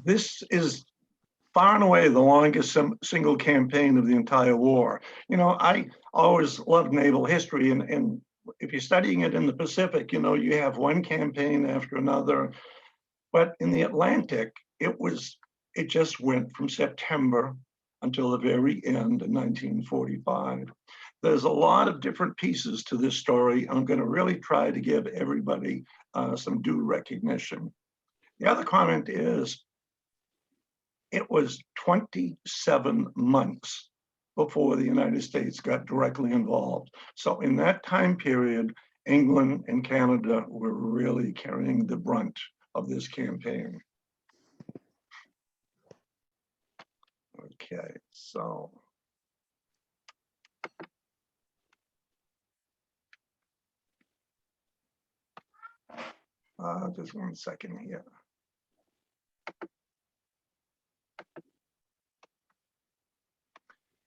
This is far and away the longest single campaign of the entire war. You know, I always loved naval history, and if you're studying it in the Pacific, you know, you have one campaign after another. But in the Atlantic, it just went from September until the very end in 1945. There's a lot of different pieces to this story. I'm going to really try to give everybody some due recognition. The other comment is it was 27 months before the United States got directly involved. So in that time period, England and Canada were really carrying the brunt of this campaign. Okay, so. Just 1 second here.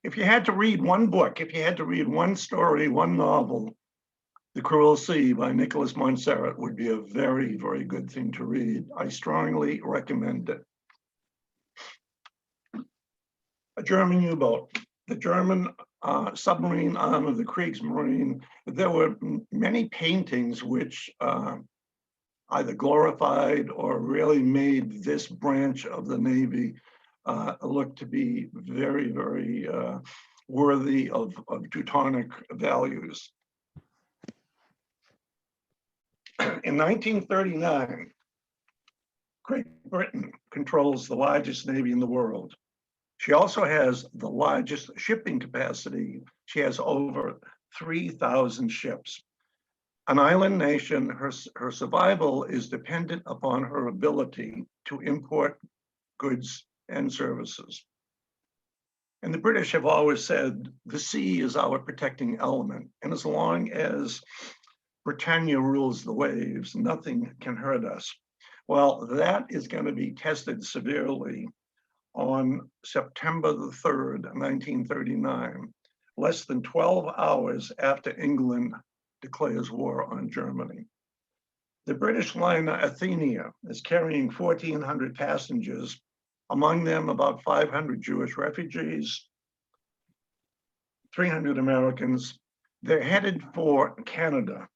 If you had to read one book, if you had to read one story, one novel, The Cruel Sea by Nicholas Montserrat would be a very, very good thing to read. I strongly recommend it. A German U-boat, the German submarine arm of the Kriegsmarine. There were many paintings which either glorified or really made this branch of the Navy look to be very, very worthy of Teutonic values. In 1939, Great Britain controls the largest Navy in the world. She also has the largest shipping capacity. She has over 3,000 ships. An island nation, her survival is dependent upon her ability to import goods and services. And the British have always said, the sea is our protecting element. And as long as Britannia rules the waves, nothing can hurt us. Well, that is going to be tested severely on September the 3rd, 1939, less than 12 hours after England declares war on Germany. The British liner Athenia is carrying 1,400 passengers, among them about 500 Jewish refugees, 300 Americans. They're headed for Canada,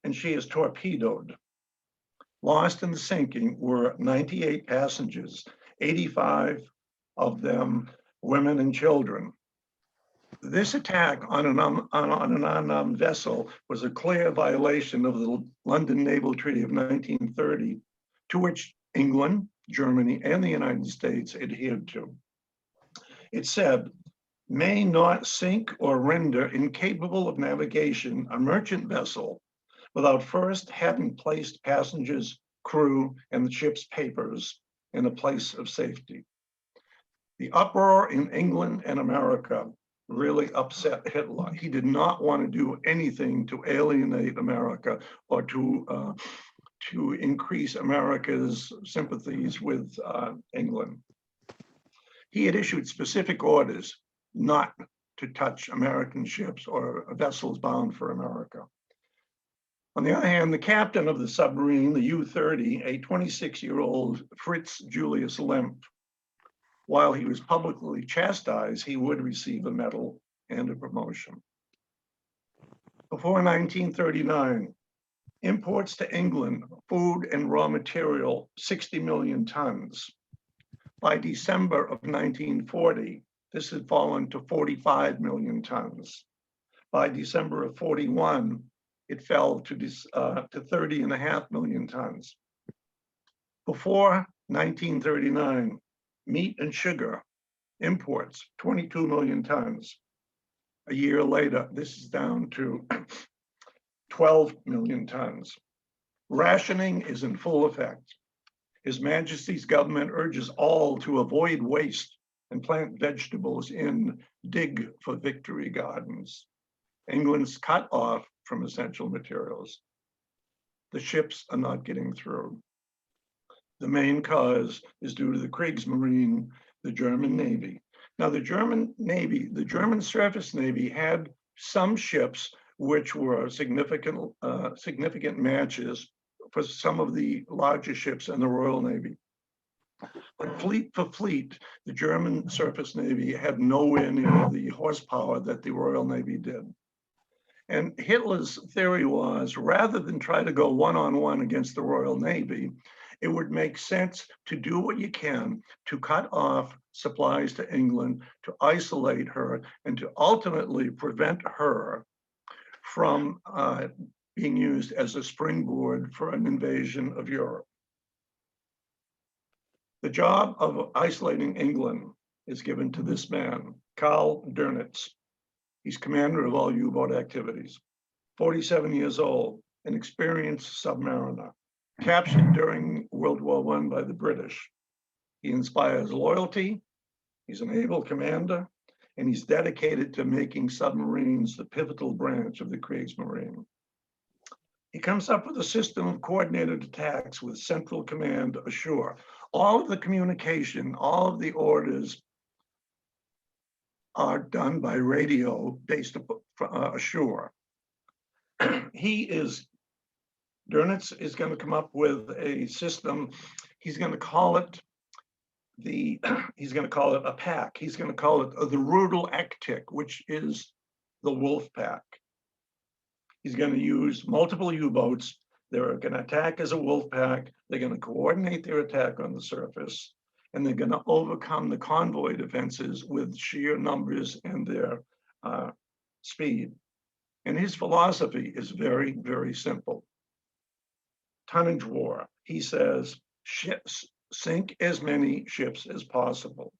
and she is torpedoed. Lost in the sinking were 98 passengers, 85 of them women and children. This attack on an unarmed vessel was a clear violation of the London Naval Treaty of 1930, to which England, Germany, and the United States adhered to. It said, may not sink or render incapable of navigation a merchant vessel without first having placed passengers, crew, and the ship's papers in a place of safety. The uproar in England and America really upset Hitler. He did not want to do anything to alienate America or to increase America's sympathies with England. He had issued specific orders not to touch American ships or vessels bound for America. On the other hand, the captain of the submarine, the U-30, a 26-year-old Fritz Julius Lemp, while he was publicly chastised, he would receive a medal and a promotion. Before 1939, imports to England, food and raw material, 60 million tons. By December of 1940, this had fallen to 45 million tons. By December of 41, it fell to 30.5 million tons. Before 1939, meat and sugar imports, 22 million tons. A year later, this is down to 12 million tons. Rationing is in full effect. His Majesty's government urges all to avoid waste and plant vegetables in dig for victory gardens. England's cut off from essential materials. The ships are not getting through. The main cause is due to the Kriegsmarine, the German Navy. Now, the German Navy, the German Surface Navy had some ships which were significant matches for some of the larger ships in the Royal Navy. But fleet for fleet, the German surface navy had nowhere near the horsepower that the Royal Navy did. And Hitler's theory was, rather than try to go one-on-one against the Royal Navy, it would make sense to do what you can to cut off supplies to England, to isolate her, and to ultimately prevent her from being used as a springboard for an invasion of Europe. The job of isolating England is given to this man, Karl Dönitz. He's commander of all U-boat activities. 47 years old, an experienced submariner, captured during World War I by the British. He inspires loyalty, he's an able commander, and he's dedicated to making submarines the pivotal branch of the Kriegsmarine. He comes up with a system of coordinated attacks with central command ashore. All of the communication, all of the orders are done by radio based ashore. Dönitz is going to come up with a system. He's going to call it a pack. He's going to call it the Rudel Ektik, which is the wolf pack. He's going to use multiple U-boats. They're going to attack as a wolf pack. They're going to coordinate their attack on the surface, and they're going to overcome the convoy defenses with sheer numbers and their speed. And his philosophy is very, very simple. Tonnage war. He says, sink as many ships as possible.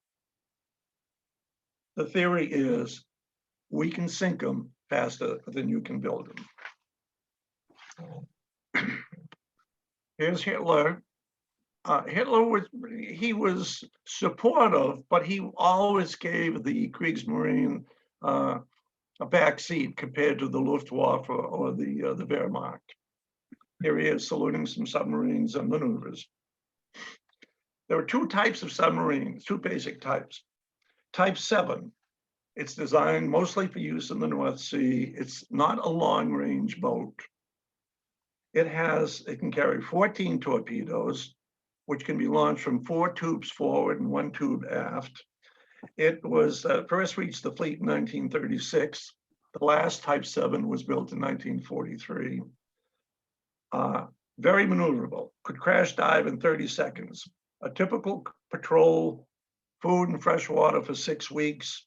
The theory is, we can sink them faster than you can build them. Here's Hitler. Hitler was supportive, but he always gave the Kriegsmarine a back seat compared to the Luftwaffe or the Wehrmacht. Here he is saluting some submarines and maneuvers. There are two types of submarines, two basic types. Type 7, it's designed mostly for use in the North Sea. It's not a long-range boat. It can carry 14 torpedoes, which can be launched from 4 tubes forward and 1 tube aft. It was first reached the fleet in 1936. The last Type 7 was built in 1943. Very maneuverable, could crash dive in 30 seconds. A typical patrol, food and fresh water for 6 weeks,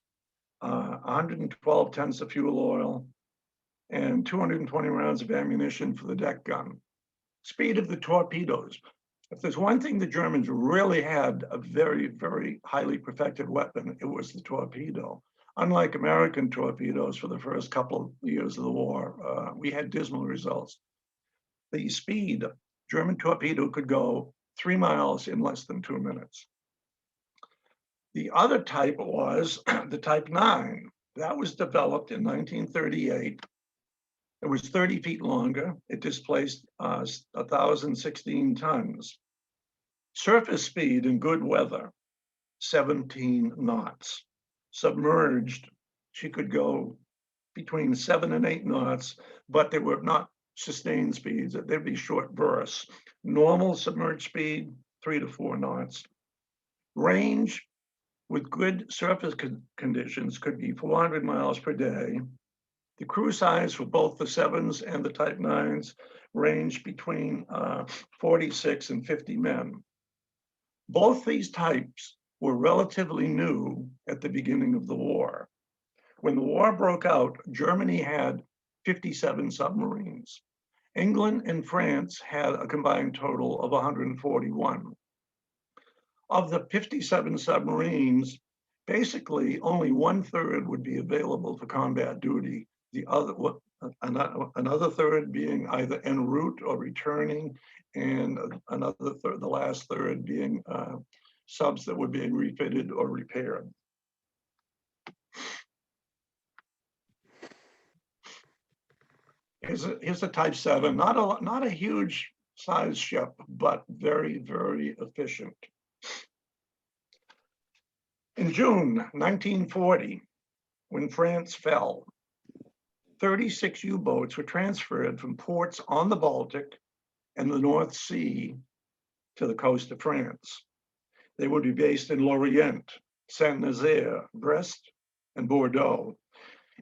112 tons of fuel oil, and 220 rounds of ammunition for the deck gun. Speed of the torpedoes. If there's one thing the Germans really had, a very, very highly perfected weapon, it was the torpedo. Unlike American torpedoes for the first couple of years of the war, we had dismal results. The speed, German torpedo could go 3 miles in less than 2 minutes. The other type was the Type 9. That was developed in 1938. It was 30 feet longer. It displaced 1,016 tons. Surface speed in good weather, 17 knots. Submerged, she could go between 7 and 8 knots, but they were not sustained speeds. They'd be short bursts. Normal submerged speed, 3 to 4 knots. Range with good surface conditions could be 400 miles per day. The crew size for both the 7s and the Type 9s ranged between 46 and 50 men. Both these types were relatively new at the beginning of the war. When the war broke out, Germany had 57 submarines. England and France had a combined total of 141. Of the 57 submarines, basically only 1/3 would be available for combat duty. Another third being either en route or returning, and another third, the last third being subs that were being refitted or repaired. Here's a Type 7, not a huge size ship, but very, very efficient. In June 1940, when France fell, 36 U-boats were transferred from ports on the Baltic and the North Sea to the coast of France. They would be based in Lorient, Saint-Nazaire, Brest, and Bordeaux.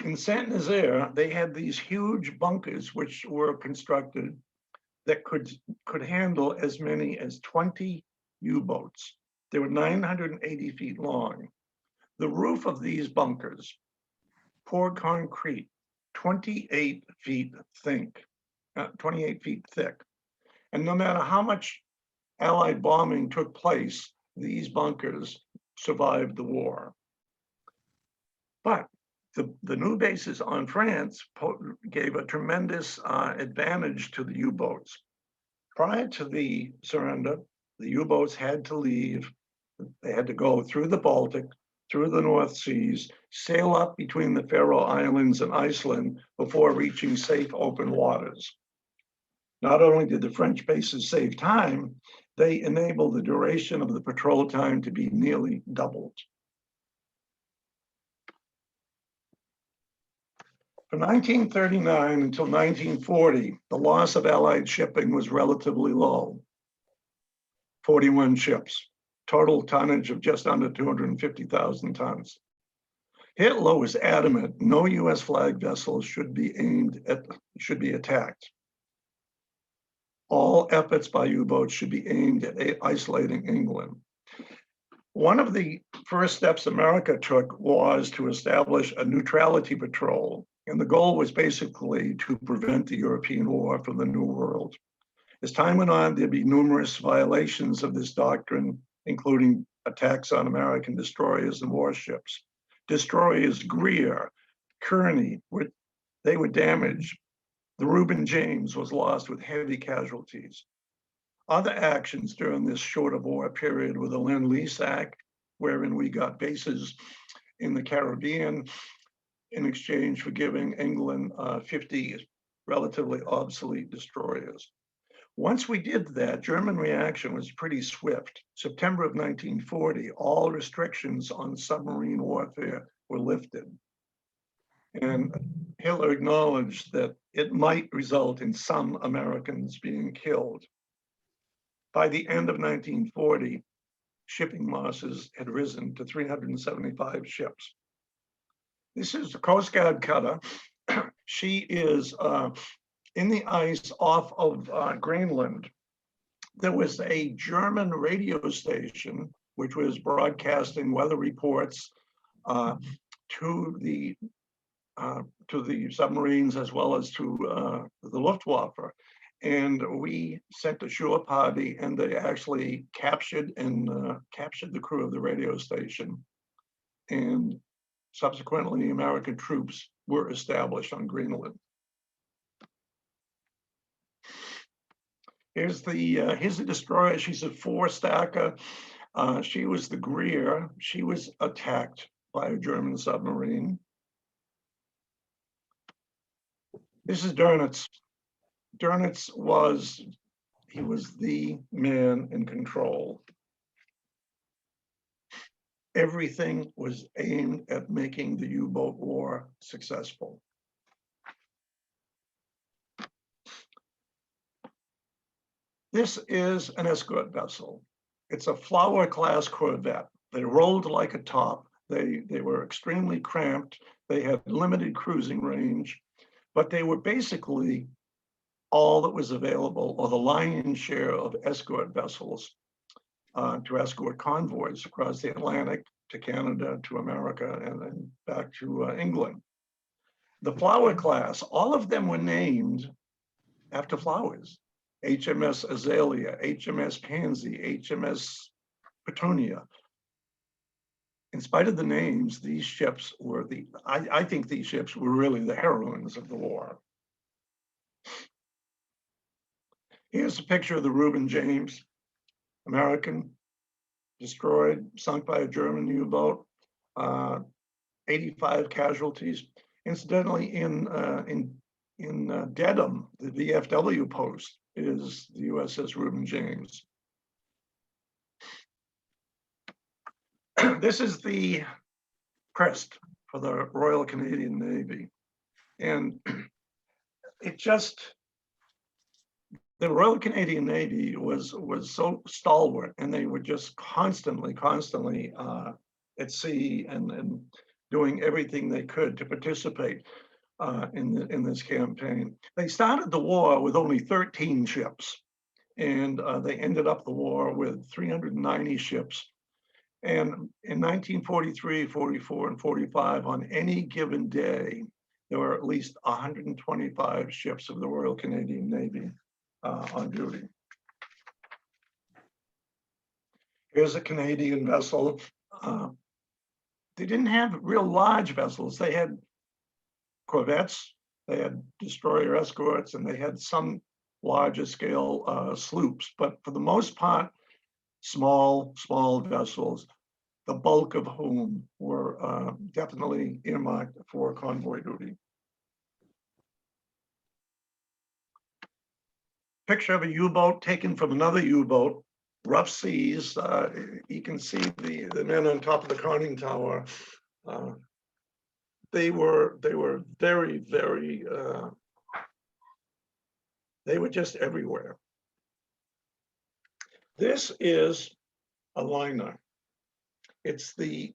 In Saint-Nazaire, they had these huge bunkers which were constructed that could handle as many as 20 U-boats. They were 980 feet long. The roof of these bunkers, poured concrete, 28 feet thick, 28 feet thick. And no matter how much Allied bombing took place, these bunkers survived the war. But the new bases on France gave a tremendous advantage to the U-boats. Prior to the surrender, the U-boats had to leave. They had to go through the Baltic, through the North Seas, sail up between the Faroe Islands and Iceland before reaching safe open waters. Not only did the French bases save time, they enabled the duration of the patrol time to be nearly doubled. From 1939 until 1940, the loss of Allied shipping was relatively low, 41 ships, total tonnage of just under 250,000 tons. Hitler was adamant no US flag vessels should be attacked. All efforts by U-boats should be aimed at isolating England. One of the first steps America took was to establish a neutrality patrol, and the goal was basically to prevent the European war from the New World. As time went on, there'd be numerous violations of this doctrine, including attacks on American destroyers and warships. Destroyers Greer, Kearney, they were damaged. The Reuben James was lost with heavy casualties. Other actions during this shorter war period were the Lend-Lease Act, wherein we got bases in the Caribbean in exchange for giving England 50 relatively obsolete destroyers. Once we did that, German reaction was pretty swift. September of 1940, all restrictions on submarine warfare were lifted. And Hitler acknowledged that it might result in some Americans being killed. By the end of 1940, shipping losses had risen to 375 ships. This is a Coast Guard cutter. She is in the ice off of Greenland. There was a German radio station which was broadcasting weather reports to the submarines as well as to the Luftwaffe. And we sent a shore party, and they actually captured the crew of the radio station. And subsequently, American troops were established on Greenland. Here's the destroyer. She's a 4-stacker. She was the Greer. She was attacked by a German submarine. This is Dönitz. Dönitz was the man in control. Everything was aimed at making the U-boat war successful. This is an escort vessel. It's a Flower-class corvette. They rolled like a top. They were extremely cramped. They had limited cruising range, but they were basically all that was available, or the lion's share of escort vessels to escort convoys across the Atlantic to Canada, to America, and then back to England. The Flower class, all of them were named after flowers. HMS Azalea, HMS Pansy, HMS Petunia. In spite of the names, these ships were I think these ships were really the heroines of the war. Here's a picture of the Reuben James, American, destroyed, sunk by a German U-boat, 85 casualties. Incidentally, in Dedham, the VFW post is the USS Reuben James. This is the crest for the Royal Canadian Navy. And it just The Royal Canadian Navy was so stalwart, and they were just constantly at sea and doing everything they could to participate in this campaign. They started the war with only 13 ships, and they ended up the war with 390 ships. And in 1943, 44, and 45, on any given day, there were at least 125 ships of the Royal Canadian Navy on duty. Here's a Canadian vessel. They didn't have real large vessels. They had corvettes, they had destroyer escorts, and they had some larger scale sloops. But for the most part, small vessels, the bulk of whom were definitely earmarked for convoy duty. Picture of a U-boat taken from another U-boat, rough seas. You can see the men on top of the conning tower. They were very, they were just everywhere. This is a liner. It's the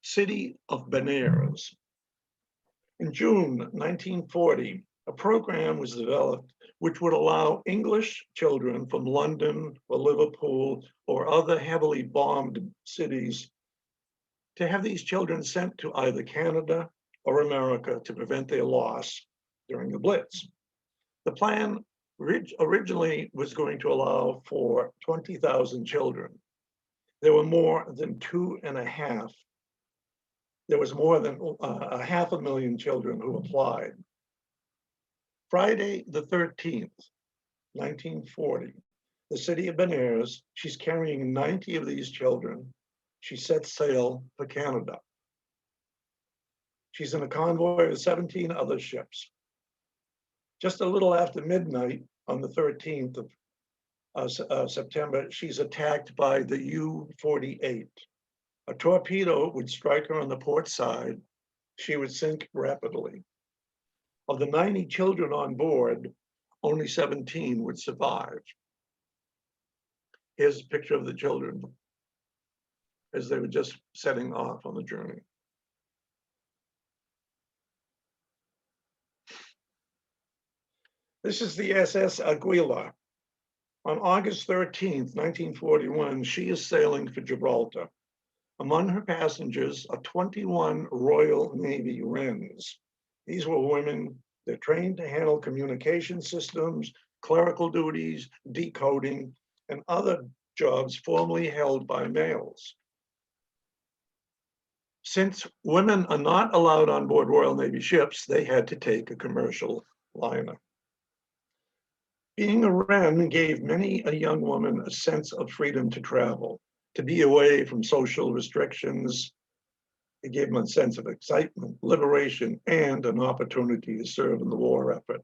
city of Benares. In June 1940, a program was developed which would allow English children from London or Liverpool or other heavily bombed cities to have these children sent to either Canada or America to prevent their loss during the Blitz. The plan originally was going to allow for 20,000 children. There were more than 2.5. There was more than 500,000 children who applied. Friday the 13th, 1940, the city of Benares, she's carrying 90 of these children. She sets sail for Canada. She's in a convoy of 17 other ships. Just a little after midnight on the 13th of September, she's attacked by the U-48. A torpedo would strike her on the port side. She would sink rapidly. Of the 90 children on board, only 17 would survive. Here's a picture of the children as they were just setting off on the journey. This is the SS Aguila. On August 13th, 1941, she is sailing for Gibraltar. Among her passengers are 21 Royal Navy Wrens. These were women. They're trained to handle communication systems, clerical duties, decoding, and other jobs formerly held by males. Since women are not allowed on board Royal Navy ships, they had to take a commercial liner. Being a Wren gave many a young woman a sense of freedom to travel, to be away from social restrictions. It gave them a sense of excitement, liberation, and an opportunity to serve in the war effort.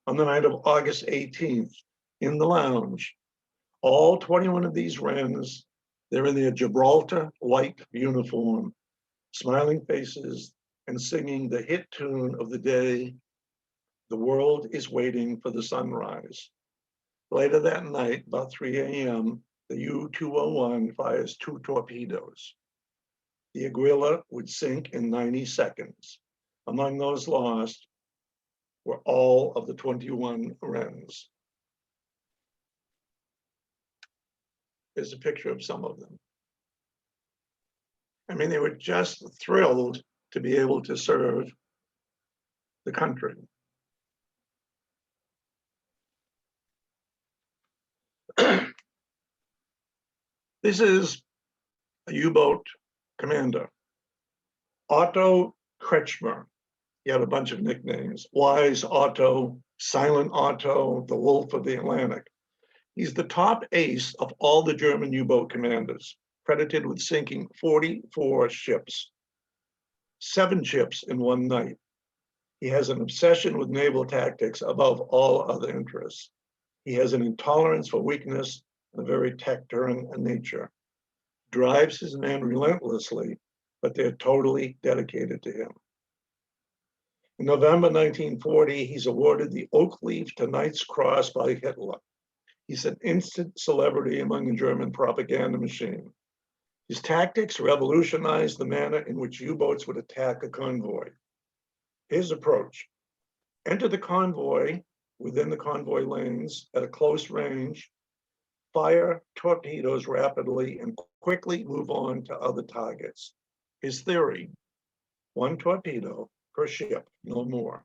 On the night of August 18th, in the lounge, all 21 of these Wrens, they're in their Gibraltar white uniform, smiling faces, and singing the hit tune of the day, "The World is Waiting for the Sunrise." Later that night, about 3 a.m., the U-201 fires 2 torpedoes. The Aguila would sink in 90 seconds. Among those lost were all of the 21 Wrens. Here's a picture of some of them. I mean, they were just thrilled to be able to serve the country. This is a U-boat commander, Otto Kretschmer. He had a bunch of nicknames: Wise Otto, Silent Otto, the Wolf of the Atlantic. He's the top ace of all the German U-boat commanders, credited with sinking 44 ships, 7 ships in one night. He has an obsession with naval tactics above all other interests. He has an intolerance for weakness and a very taciturn nature. Drives his men relentlessly, but they're totally dedicated to him. In November 1940, he's awarded the Oak Leaf to Knight's Cross by Hitler. He's an instant celebrity among the German propaganda machine. His tactics revolutionized the manner in which U-boats would attack a convoy. His approach: enter the convoy within the convoy lanes at a close range, fire torpedoes rapidly, and quickly move on to other targets. His theory: one torpedo per ship, no more.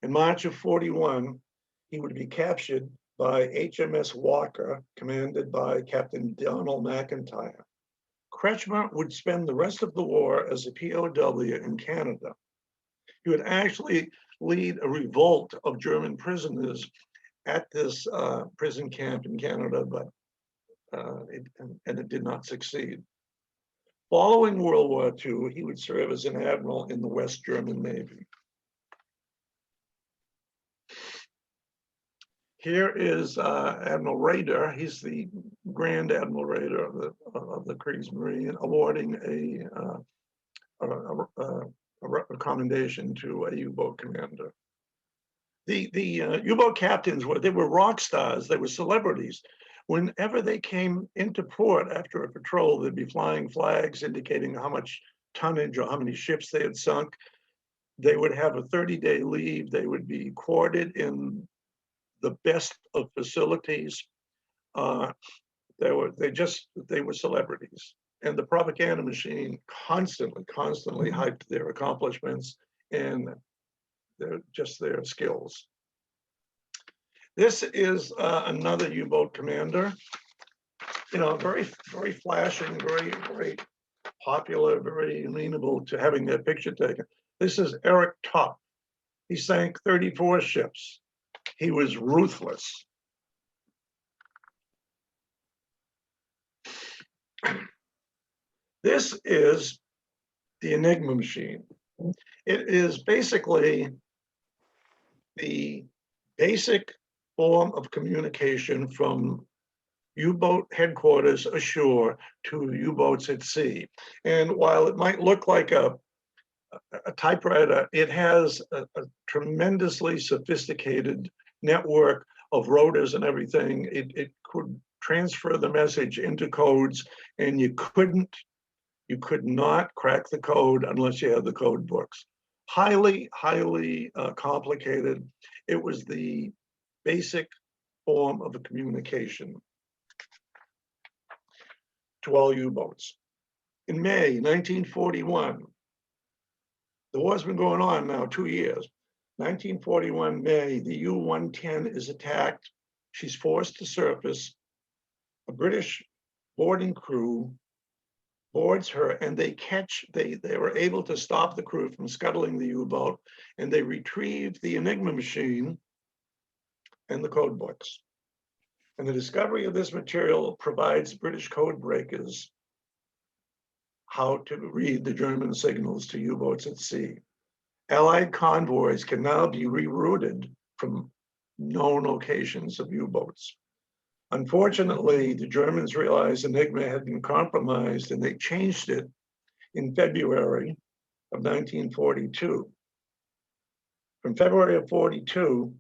In March of 41, he would be captured by HMS Walker, commanded by Captain Donald McIntyre. Kretschmer would spend the rest of the war as a POW in Canada. He would actually lead a revolt of German prisoners at this prison camp in Canada, but it did not succeed. Following World War II, he would serve as an admiral in the West German Navy. Here is Admiral Raeder. He's the Grand Admiral Raeder of the Kriegsmarine, awarding a commendation to a U-boat commander. The U-boat captains were rock stars. They were celebrities. Whenever they came into port after a patrol, they'd be flying flags indicating how much tonnage or how many ships they had sunk. They would have a 30-day leave. They would be quartered in the best of facilities. They were celebrities, and the propaganda machine constantly hyped their accomplishments and their skills. This is another U-boat commander, very flashing, very popular, very amenable to having their picture taken. This is Eric Topp. He sank 34 ships. He was ruthless. This is the Enigma machine. It is basically the basic form of communication from U-boat headquarters ashore to U-boats at sea. And while it might look like a typewriter, it has a tremendously sophisticated network of rotors and everything. It could transfer the message into codes, and you could not crack the code unless you had the code books. Highly complicated. It was the basic form of a communication to all U-boats. In May 1941, the war's been going on now 2 years. 1941 May, the U-110 is attacked. She's forced to surface. A British boarding crew boards her, and they were able to stop the crew from scuttling the U-boat, and they retrieve the Enigma machine and the code books. And the discovery of this material provides British code breakers how to read the German signals to U-boats at sea. Allied convoys can now be rerouted from known locations of U-boats. Unfortunately, the Germans realized Enigma had been compromised, and they changed it in February of 1942. From February of 42,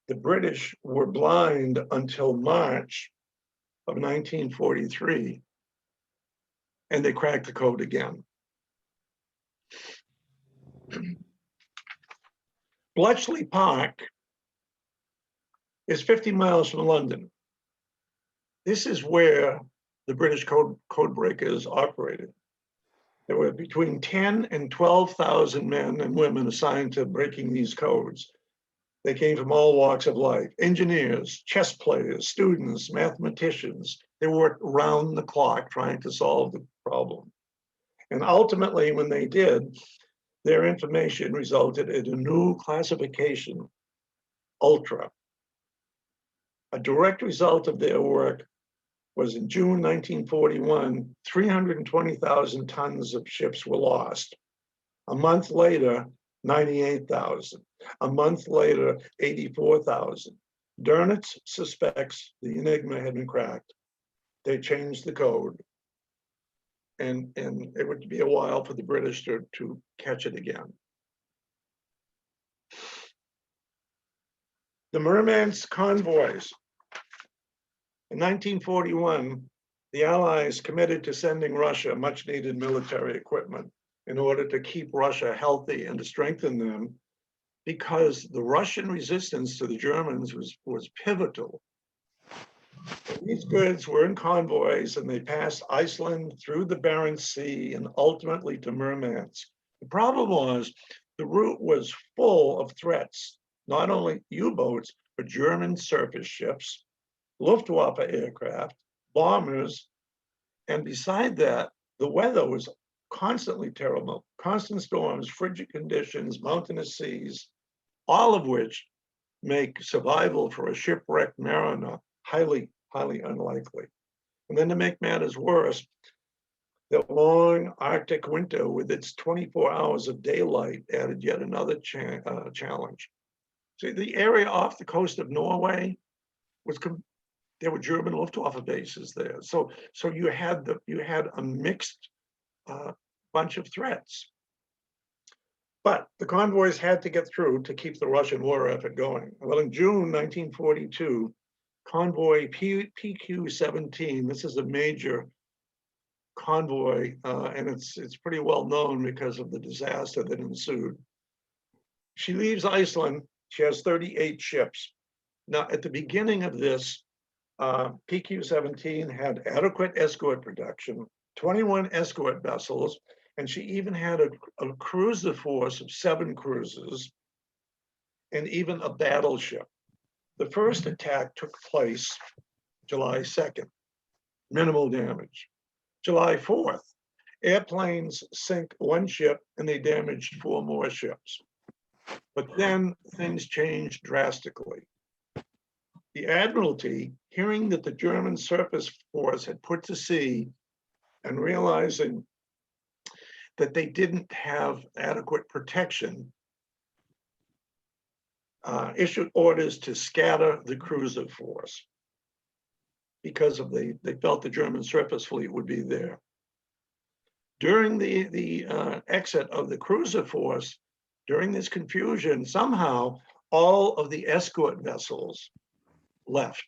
the British were blind until March of 1943, and they cracked the code again. Bletchley Park is 50 miles from London. This is where the British code breakers operated. There were between 10 and 12,000 men and women assigned to breaking these codes. They came from all walks of life: engineers, chess players, students, mathematicians. They worked round the clock trying to solve the problem. And ultimately, when they did, their information resulted in a new classification, Ultra. A direct result of their work was in June 1941, 320,000 tons of ships were lost. A month later, 98,000. A month later, 84,000. Dönitz suspects the Enigma had been cracked. They changed the code, and it would be a while for the British to catch it again. The Murmansk convoys. In 1941, the Allies committed to sending Russia much needed military equipment in order to keep Russia healthy and to strengthen them, because the Russian resistance to the Germans was pivotal. These goods were in convoys and they passed Iceland through the Barents Sea and ultimately to Murmansk. The problem was the route was full of threats, not only U-boats, but German surface ships, Luftwaffe aircraft, bombers, and beside that, the weather was constantly terrible. Constant storms, frigid conditions, mountainous seas, all of which make survival for a shipwrecked mariner highly unlikely. And then to make matters worse, the long Arctic winter with its 24 hours of daylight added yet another challenge. See, the area off the coast of Norway was there were German Luftwaffe bases there. So you had a mixed bunch of threats. But the convoys had to get through to keep the Russian war effort going. Well, in June 1942, convoy PQ-17, this is a major convoy, and it's pretty well known because of the disaster that ensued. She leaves Iceland. She has 38 ships. Now, at the beginning of this, PQ-17 had adequate escort production, 21 escort vessels, and she even had a cruiser force of 7 cruisers and even a battleship. The first attack took place July 2nd, minimal damage. July 4th, airplanes sink 1 ship and they damaged 4 more ships. But then things changed drastically. The Admiralty, hearing that the German surface force had put to sea and realizing that they didn't have adequate protection, issued orders to scatter the cruiser force because they felt the German surface fleet would be there. During the exit of the cruiser force, during this confusion, somehow all of the escort vessels left.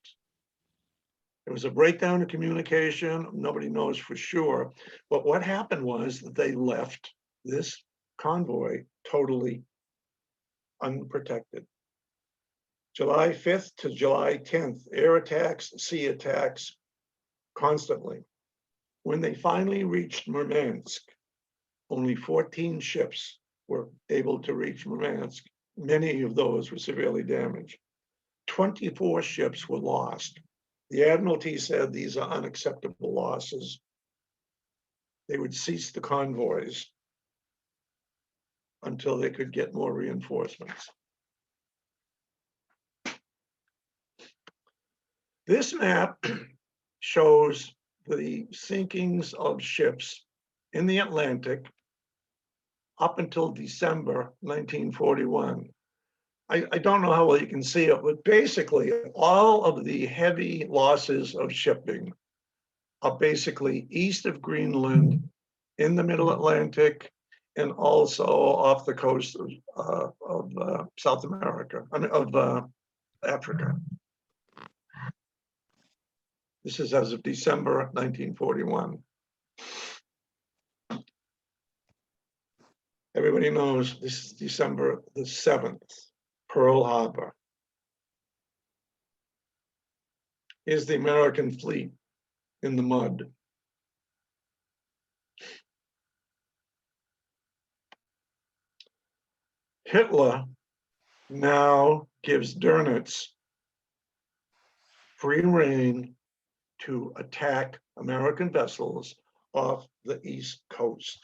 There was a breakdown in communication. Nobody knows for sure. But what happened was that they left this convoy totally unprotected. July 5th to July 10th, air attacks, sea attacks, constantly. When they finally reached Murmansk, only 14 ships were able to reach Murmansk. Many of those were severely damaged. 24 ships were lost. The Admiralty said these are unacceptable losses. They would cease the convoys until they could get more reinforcements. This map shows the sinkings of ships in the Atlantic up until December 1941. I don't know how well you can see it, but basically all of the heavy losses of shipping are basically east of Greenland, in the middle Atlantic, and also off the coast of South America, of Africa. This is as of December 1941. Everybody knows this is December the 7th, Pearl Harbor. Here's the American fleet in the mud. Hitler now gives Dönitz free rein to attack American vessels off the East Coast.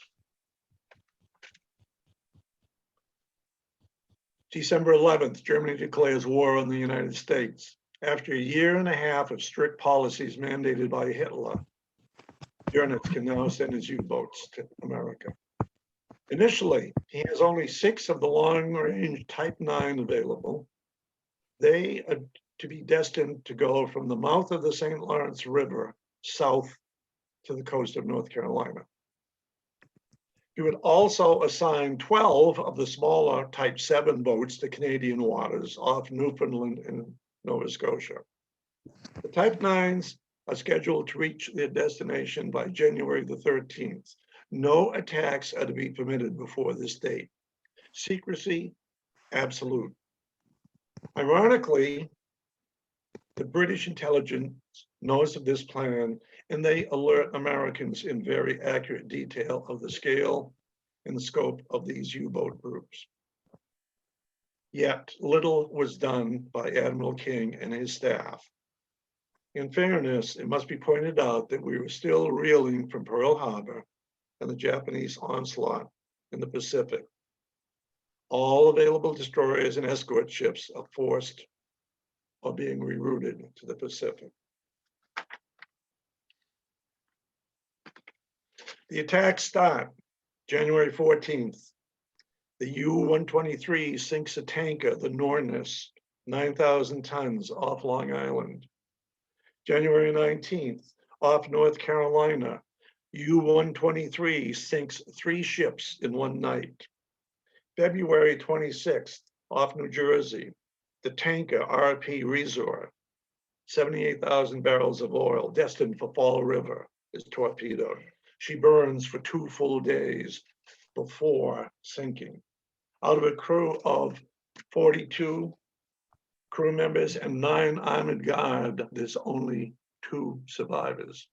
December 11th, Germany declares war on the United States. After a year and a half of strict policies mandated by Hitler, Dönitz can now send his U-boats to America. Initially, he has only 6 of the long-range Type 9 available. They are to be destined to go from the mouth of the St. Lawrence River south to the coast of North Carolina. He would also assign 12 of the smaller Type 7 boats to Canadian waters off Newfoundland and Nova Scotia. The Type 9s are scheduled to reach their destination by January the 13th. No attacks are to be permitted before this date. Secrecy, absolute. Ironically, the British intelligence knows of this plan, and they alert Americans in very accurate detail of the scale and the scope of these U-boat groups. Yet little was done by Admiral King and his staff. In fairness, it must be pointed out that we were still reeling from Pearl Harbor and the Japanese onslaught in the Pacific. All available destroyers and escort ships are forced or being rerouted to the Pacific. The attacks start January 14th. The U-123 sinks a tanker, the Norness, 9,000 tons off Long Island. January 19th, off North Carolina, U-123 sinks 3 ships in one night. February 26th, off New Jersey, the tanker RP Resort, 78,000 barrels of oil destined for Fall River, is torpedoed. She burns for 2 full days before sinking. Out of a crew of 42 crew members and 9 armored guard, there's only 2 survivors,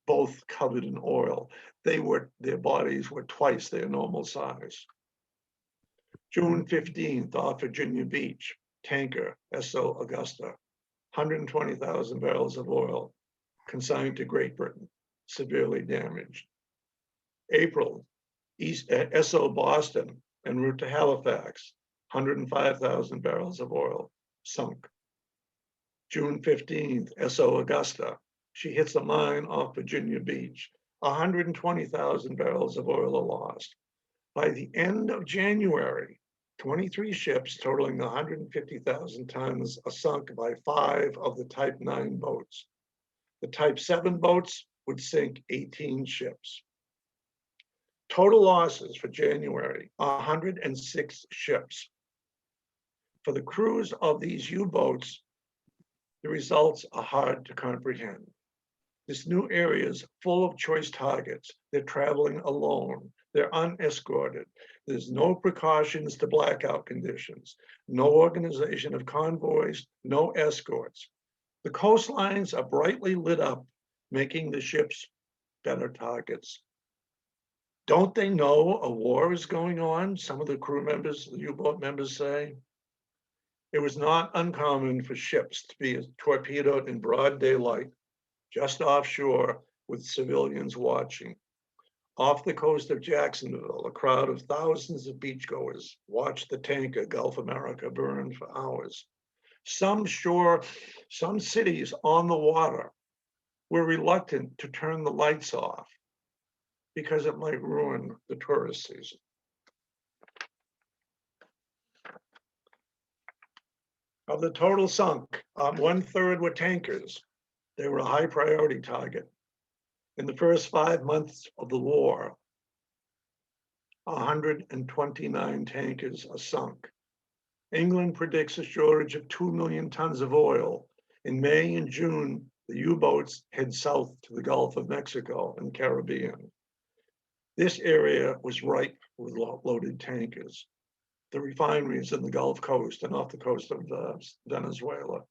both covered in oil. Their bodies were twice their normal size. June 15th, off Virginia Beach, tanker SO Augusta, 120,000 barrels of oil, consigned to Great Britain, severely damaged. April, SO Boston, en route to Halifax, 105,000 barrels of oil, sunk. June 15th, SO Augusta, she hits a mine off Virginia Beach, 120,000 barrels of oil are lost. By the end of January, 23 ships totaling 150,000 tons are sunk by 5 of the Type 9 boats. The Type 7 boats would sink 18 ships. Total losses for January, 106 ships. For the crews of these U-boats, the results are hard to comprehend. This new area is full of choice targets. They're traveling alone. They're unescorted. There's no precautions to blackout conditions, no organization of convoys, no escorts. The coastlines are brightly lit up, making the ships better targets. Don't they know a war is going on? Some of the crew members, the U-boat members say. It was not uncommon for ships to be torpedoed in broad daylight, just offshore with civilians watching. Off the coast of Jacksonville, a crowd of thousands of beachgoers watched the tanker Gulf America burn for hours. Some cities on the water were reluctant to turn the lights off because it might ruin the tourist season. Of the total sunk, 1/3 were tankers. They were a high priority target. In the first 5 months of the war, 129 tankers are sunk. England predicts a shortage of 2 million tons of oil. In May and June, the U-boats head south to the Gulf of Mexico and Caribbean. This area was ripe with loaded tankers. The refineries in the Gulf Coast and off the coast of Venezuela.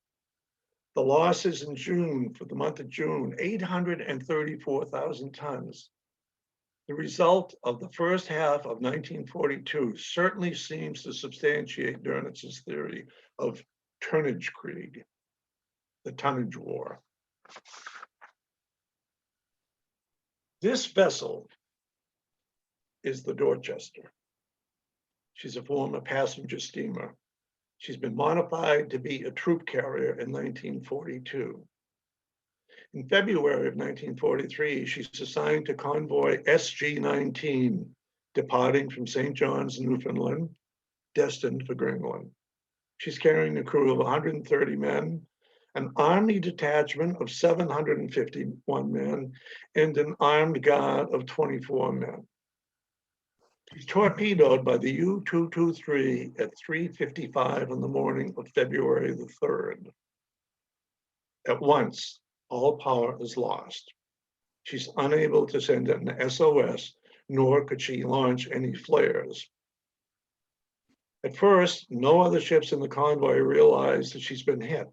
The losses in June, for the month of June, 834,000 tons. The result of the first half of 1942 certainly seems to substantiate Dönnitz's theory of tonnage Krieg, the tonnage war. This vessel is the Dorchester. She's a former passenger steamer. She's been modified to be a troop carrier in 1942. In February of 1943, she's assigned to convoy SG-19, departing from St. John's, Newfoundland, destined for Greenland. She's carrying a crew of 130 men, an Army detachment of 751 men, and an armed guard of 24 men. He's torpedoed by the U-223 at 3:55 in the morning of February the 3rd. At once, all power is lost. She's unable to send an SOS, nor could she launch any flares. At first, no other ships in the convoy realized that she's been hit.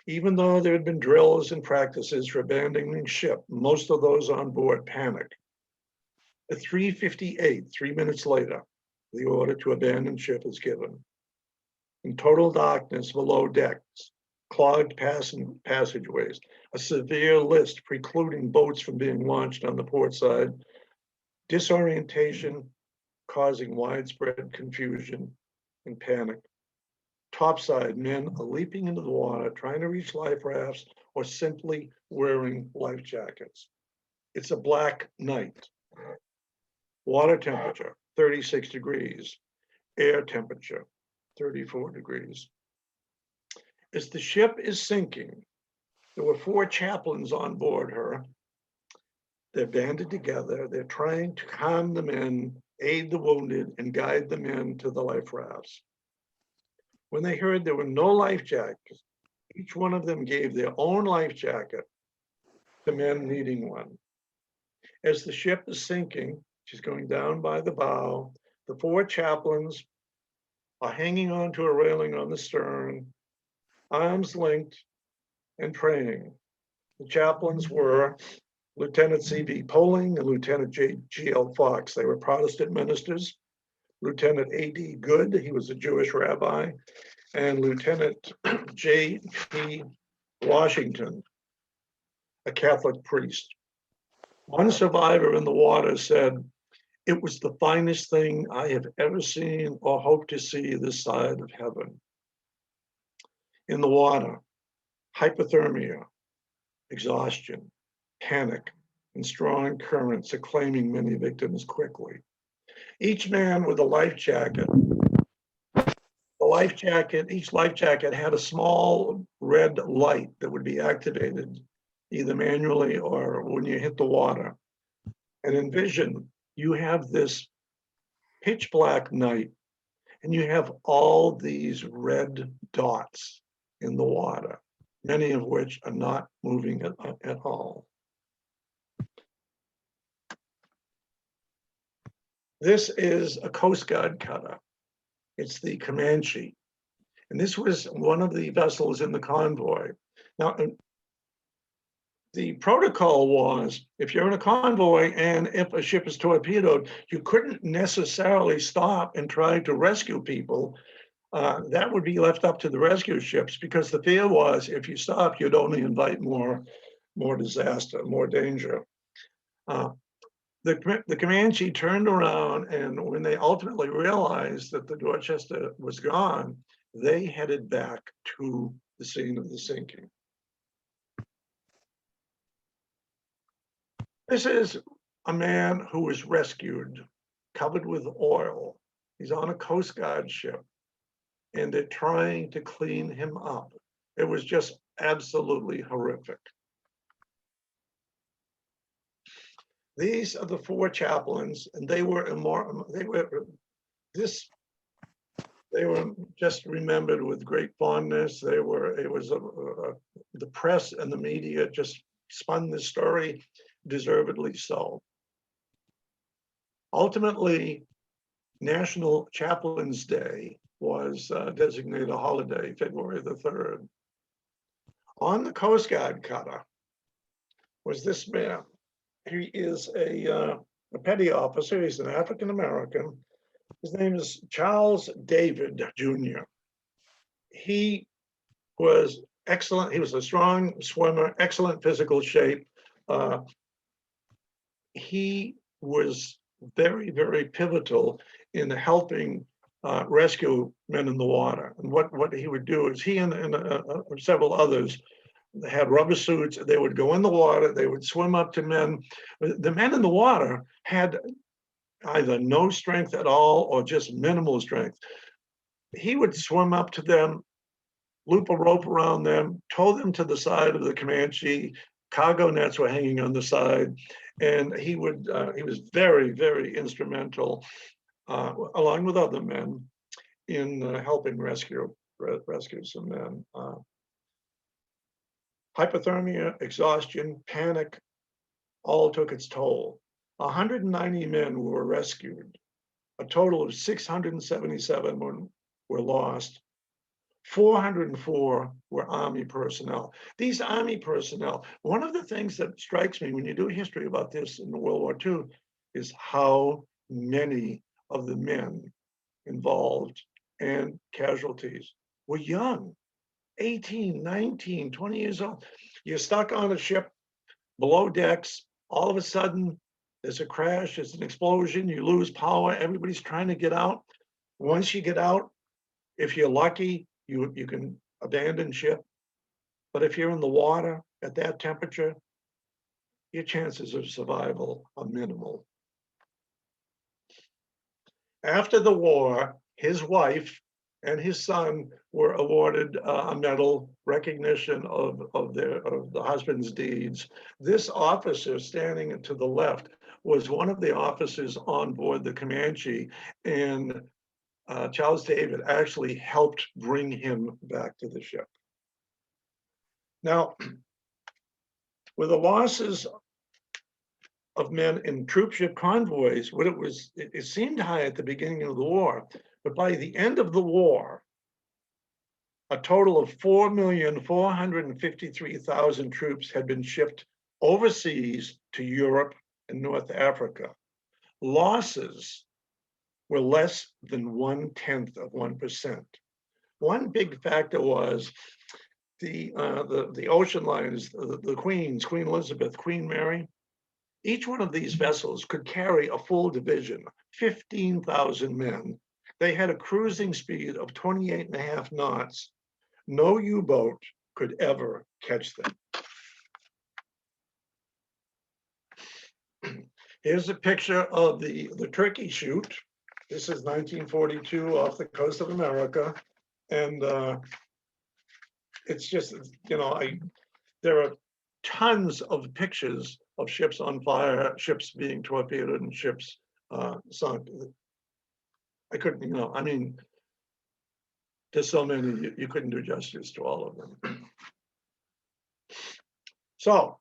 Even though there had been drills and practices for abandoning ship, most of those on board panicked. At 3:58, 3 minutes later, the order to abandon ship is given. In total darkness below decks, clogged passageways, a severe list precluding boats from being launched on the port side, disorientation causing widespread confusion and panic. Topside, men are leaping into the water, trying to reach life rafts, or simply wearing life jackets. It's a black night. Water temperature, 36 degrees. Air temperature, 34 degrees. As the ship is sinking, there were 4 chaplains on board her. They're banded together. They're trying to calm the men, aid the wounded, and guide the men to the life rafts. When they heard there were no life jackets, each one of them gave their own life jacket to men needing one. As the ship is sinking, she's going down by the bow. The 4 chaplains are hanging onto a railing on the stern, arms linked and praying. The chaplains were Lieutenant C.V. Poling and Lieutenant G.L. Fox. They were Protestant ministers. Lieutenant A.D. Good, he was a Jewish rabbi, and Lieutenant J.P. Washington, a Catholic priest. One survivor in the water said, "It was the finest thing I have ever seen or hope to see this side of heaven." In the water, hypothermia, exhaustion, panic, and strong currents are claiming many victims quickly. Each man with a life jacket. Each life jacket had a small red light that would be activated either manually or when you hit the water. And envision, you have this pitch black night and you have all these red dots in the water, many of which are not moving at all. This is a Coast Guard cutter. It's the Comanche. And this was one of the vessels in the convoy. Now, the protocol was, if you're in a convoy and if a ship is torpedoed, you couldn't necessarily stop and try to rescue people. That would be left up to the rescue ships, because the fear was if you stop, you'd only invite more disaster, more danger. The Comanche turned around, and when they ultimately realized that the Dorchester was gone, they headed back to the scene of the sinking. This is a man who was rescued, covered with oil. He's on a Coast Guard ship, and they're trying to clean him up. It was just absolutely horrific. These are the 4 chaplains, and they were just remembered with great fondness. The press and the media just spun this story, deservedly so. Ultimately, National Chaplains Day was designated a holiday, February the 3rd. On the Coast Guard cutter was this man. He is a petty officer. He's an African American. His name is Charles David Jr. He was excellent. He was a strong swimmer, excellent physical shape. He was very, very pivotal in helping rescue men in the water. And what he would do is he and several others had rubber suits. They would go in the water. They would swim up to men. The men in the water had either no strength at all or just minimal strength. He would swim up to them, loop a rope around them, tow them to the side of the Comanche, cargo nets were hanging on the side, and he was very, very instrumental, along with other men, in helping rescue some men. Hypothermia, exhaustion, panic, all took its toll. 190 men were rescued. A total of 677 were lost. 404 were Army personnel. These Army personnel, one of the things that strikes me when you do history about this in World War II is how many of the men involved and casualties were young, 18, 19, 20 years old. You're stuck on a ship below decks. All of a sudden, there's a crash, there's an explosion, you lose power, everybody's trying to get out. Once you get out, if you're lucky, you can abandon ship. But if you're in the water at that temperature, your chances of survival are minimal. After the war, his wife and his son were awarded a medal recognition of the husband's deeds. This officer standing to the left was one of the officers on board the Comanche, and Charles David actually helped bring him back to the ship. Now, with the losses of men in troopship convoys, it seemed high at the beginning of the war, but by the end of the war, a total of 4,453,000 troops had been shipped overseas to Europe and North Africa. Losses were less than 1/10 of 1%. One big factor was the ocean liners, the Queens, Queen Elizabeth, Queen Mary. Each one of these vessels could carry a full division, 15,000 men. They had a cruising speed of 28.5 knots. No U-boat could ever catch them. Here's a picture of the turkey shoot. This is 1942 off the coast of America. And it's just, there are tons of pictures of ships on fire, ships being torpedoed, and ships sunk. I couldn't, there's so many, you couldn't do justice to all of them. So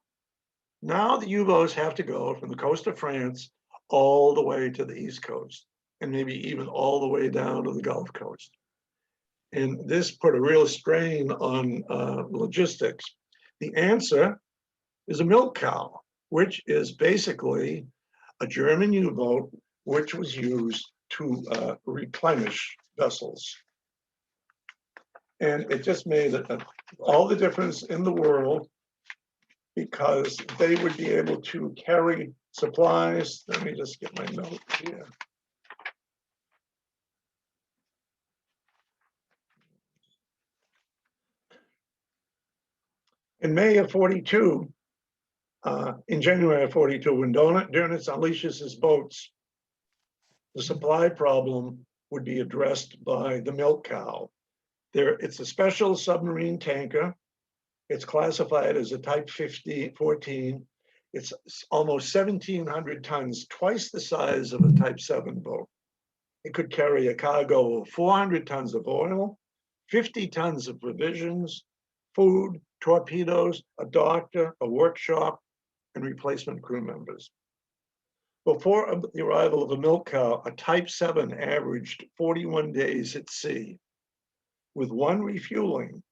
now the U-boats have to go from the coast of France all the way to the East Coast, and maybe even all the way down to the Gulf Coast. And this put a real strain on logistics. The answer is a milk cow, which is basically a German U-boat, which was used to replenish vessels. And it just made all the difference in the world, because they would be able to carry supplies. Let me just get my note here. In May of 42, in January of 42, when Dönitz unleashes his boats, the supply problem would be addressed by the milk cow. It's a special submarine tanker. It's classified as a Type 14. It's almost 1,700 tons, twice the size of a Type 7 boat. It could carry a cargo of 400 tons of oil, 50 tons of provisions, food, torpedoes, a doctor, a workshop, and replacement crew members. Before the arrival of the milk cow, a Type 7 averaged 41 days at sea. With one refueling,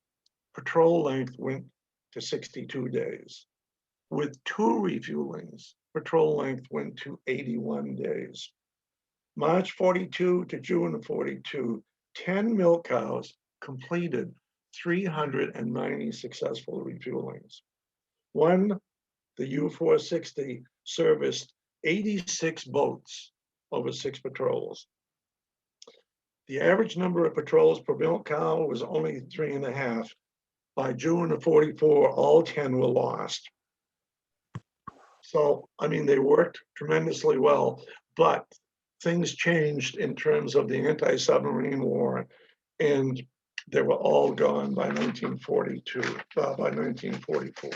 patrol length went to 62 days. With two refuelings, patrol length went to 81 days. March 42 to June of 42, 10 milk cows completed 390 successful refuelings. One, the U-460, serviced 86 boats over 6 patrols. The average number of patrols per milk cow was only 3.5. By June of 44, all 10 were lost. So, they worked tremendously well, but things changed in terms of the anti-submarine war, and they were all gone by 1942, by 1944.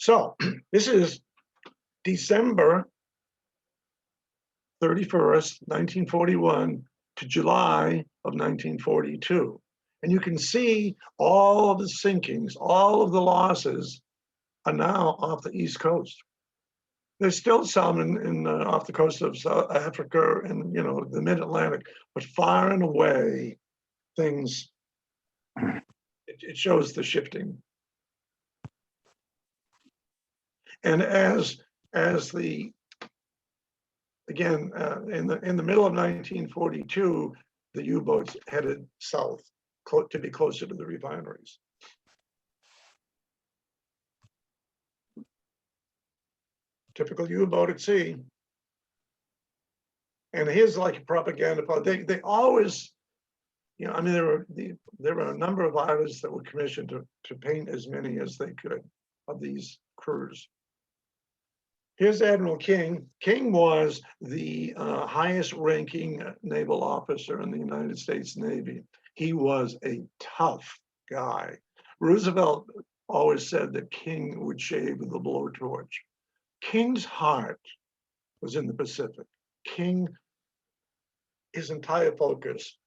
So this is December 31st, 1941 to July of 1942. And you can see all of the sinkings, all of the losses are now off the East Coast. There's still some off the coast of South Africa and the Mid-Atlantic, but far and away things, it shows the shifting. And as the again in the middle of 1942, the U-boats headed south to be closer to the refineries. Typical U-boat at sea. And here's like a propaganda part. They always, I mean, there were a number of artists that were commissioned to paint as many as they could of these crews. Here's Admiral King. King was the highest ranking naval officer in the United States Navy. He was a tough guy. Roosevelt always said that King would shave with a blowtorch. King's heart was in the Pacific. King, his entire focus,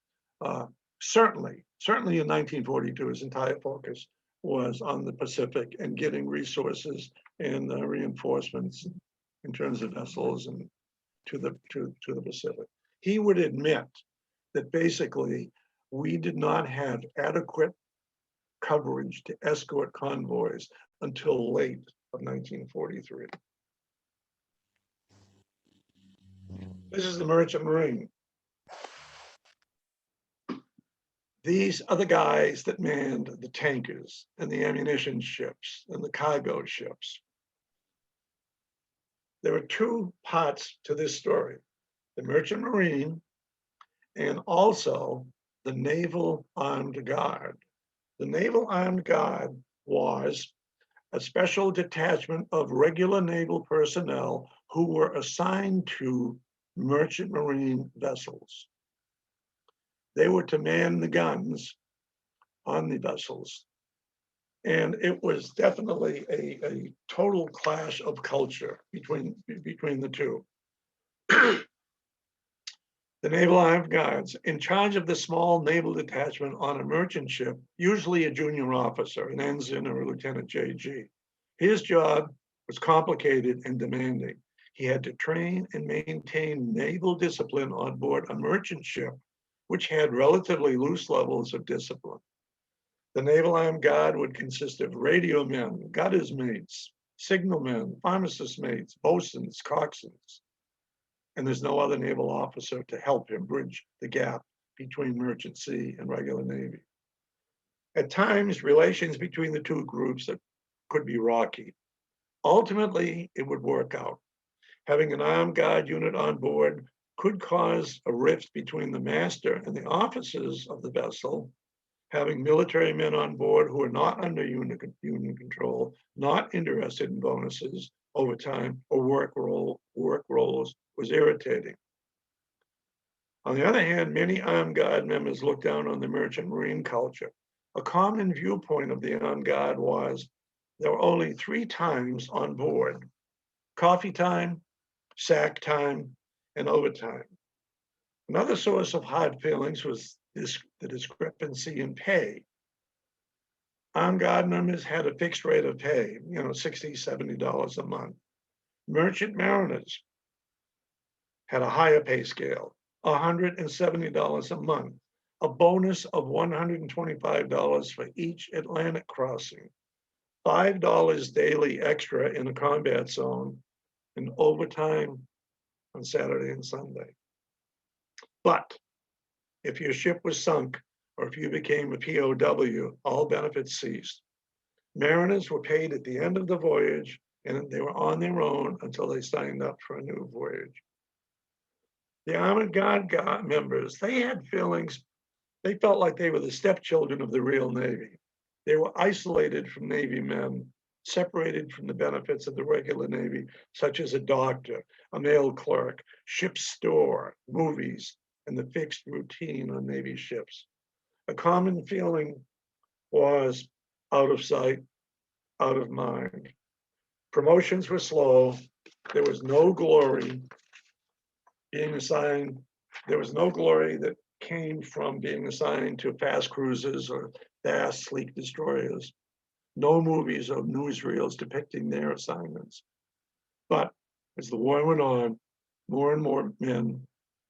certainly in 1942, his entire focus was on the Pacific and getting resources and reinforcements in terms of vessels and to the Pacific. He would admit that basically we did not have adequate coverage to escort convoys until late of 1943. This is the Merchant Marine. These are the guys that manned the tankers and the ammunition ships and the cargo ships. There are two parts to this story: the Merchant Marine and also the Naval Armed Guard. The Naval Armed Guard was a special detachment of regular naval personnel who were assigned to merchant marine vessels. They were to man the guns on the vessels. And it was definitely a total clash of culture between the two. The Naval Armed Guards, in charge of the small naval detachment on a merchant ship, usually a junior officer, an ensign or a lieutenant JG. His job was complicated and demanding. He had to train and maintain naval discipline on board a merchant ship, which had relatively loose levels of discipline. The Naval Armed Guard would consist of radio men, gutters mates, signalmen, pharmacist mates, bosuns, coxswains, and there's no other naval officer to help him bridge the gap between merchant sea and regular Navy. At times, relations between the two groups could be rocky. Ultimately, it would work out. Having an armed guard unit on board could cause a rift between the master and the officers of the vessel. Having military men on board who are not under union control, not interested in bonuses, overtime, or work roles was irritating. On the other hand, many armed guard members looked down on the merchant marine culture. A common viewpoint of the armed guard was there were only 3 times on board: coffee time, sack time, and overtime. Another source of hard feelings was the discrepancy in pay. Armed guard members had a fixed rate of pay, $60, $70 a month. Merchant mariners had a higher pay scale, $170 a month, a bonus of $125 for each Atlantic crossing, $5 daily extra in a combat zone, and overtime on Saturday and Sunday. But if your ship was sunk or if you became a POW, all benefits ceased. Mariners were paid at the end of the voyage, and they were on their own until they signed up for a new voyage. The Armed Guard members, they had feelings. They felt like they were the stepchildren of the real Navy. They were isolated from Navy men, separated from the benefits of the regular Navy, such as a doctor, a mail clerk, ship's store, movies, and the fixed routine on Navy ships. A common feeling was out of sight, out of mind. Promotions were slow. There was no glory being assigned. There was no glory that came from being assigned to fast cruisers or fast, sleek destroyers. No movies or newsreels depicting their assignments. But as the war went on, more and more men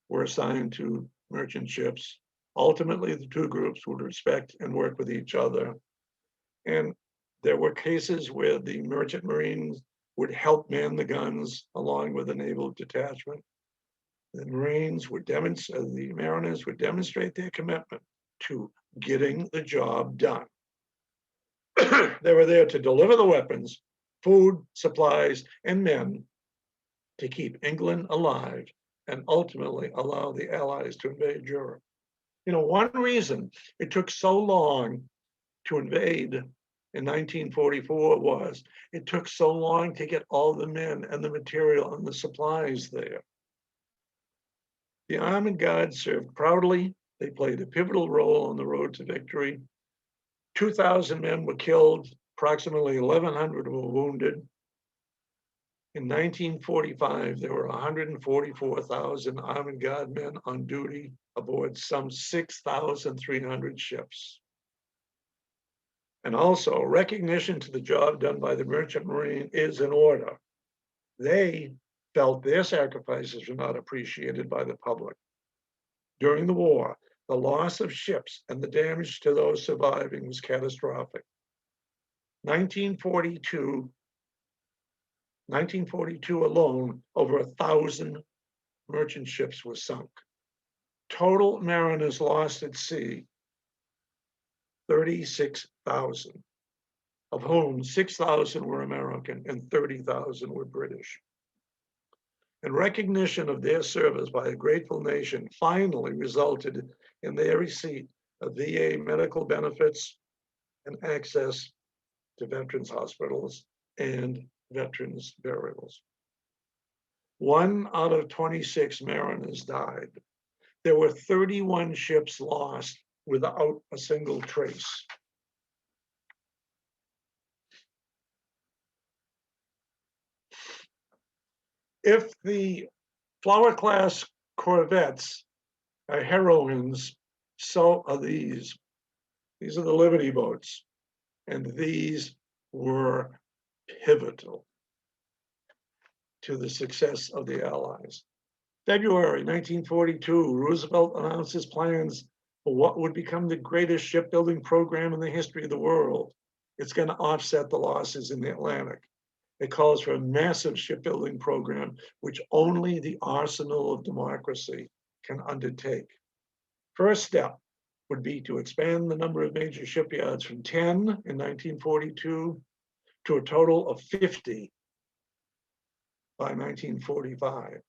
were assigned to merchant ships. Ultimately, the two groups would respect and work with each other. And there were cases where the merchant marines would help man the guns along with the naval detachment. The the mariners would demonstrate their commitment to getting the job done. They were there to deliver the weapons, food, supplies, and men to keep England alive and ultimately allow the Allies to invade Europe. One reason it took so long to invade in 1944 was it took so long to get all the men and the material and the supplies there. The armed guards served proudly. They played a pivotal role on the road to victory. 2,000 men were killed, approximately 1,100 were wounded. In 1945, there were 144,000 armed guard men on duty aboard some 6,300 ships. And also, recognition to the job done by the merchant marine is in order. They felt their sacrifices were not appreciated by the public. During the war, the loss of ships and the damage to those surviving was catastrophic. 1942 alone, over 1,000 merchant ships were sunk. Total mariners lost at sea, 36,000, of whom 6,000 were American and 30,000 were British. And recognition of their service by a grateful nation finally resulted in their receipt of VA medical benefits and access to veterans hospitals and veterans burials. 1 out of 26 mariners died. There were 31 ships lost without a single trace. If the Flower class corvettes are heroines, so are these. These are the Liberty boats, and these were pivotal to the success of the Allies. February 1942, Roosevelt announced his plans for what would become the greatest shipbuilding program in the history of the world. It's going to offset the losses in the Atlantic. It calls for a massive shipbuilding program, which only the arsenal of democracy can undertake. First step would be to expand the number of major shipyards from 10 in 1942 to a total of 50 by 1945.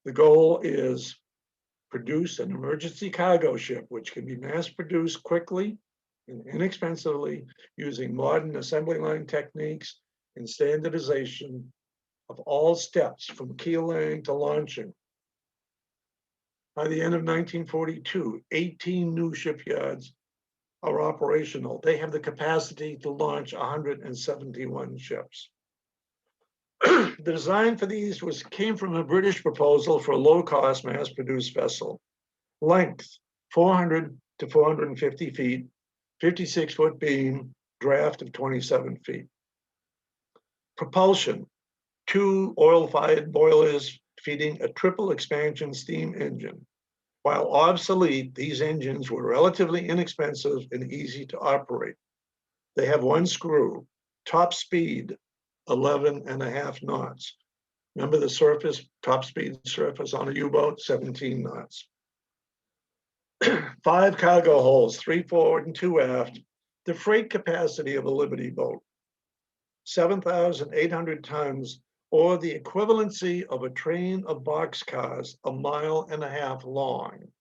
The goal is produce an emergency cargo ship, which can be mass produced quickly and inexpensively using modern assembly line techniques and standardization of all steps from keel laying to launching. By the end of 1942, 18 new shipyards are operational. They have the capacity to launch 171 ships. The design for these came from a British proposal for a low-cost mass-produced vessel. Length, 400 to 450 feet, 56-foot beam, draft of 27 feet. Propulsion, 2 oil-fired boilers feeding a triple expansion steam engine. While obsolete, these engines were relatively inexpensive and easy to operate. They have 1 screw, top speed, 11.5 knots. Remember the surface, top speed surface on a U-boat, 17 knots. 5 cargo holds, 3 forward and 2 aft. The freight capacity of a Liberty boat, 7,800 tons, or the equivalency of a train of boxcars 1.5 miles long.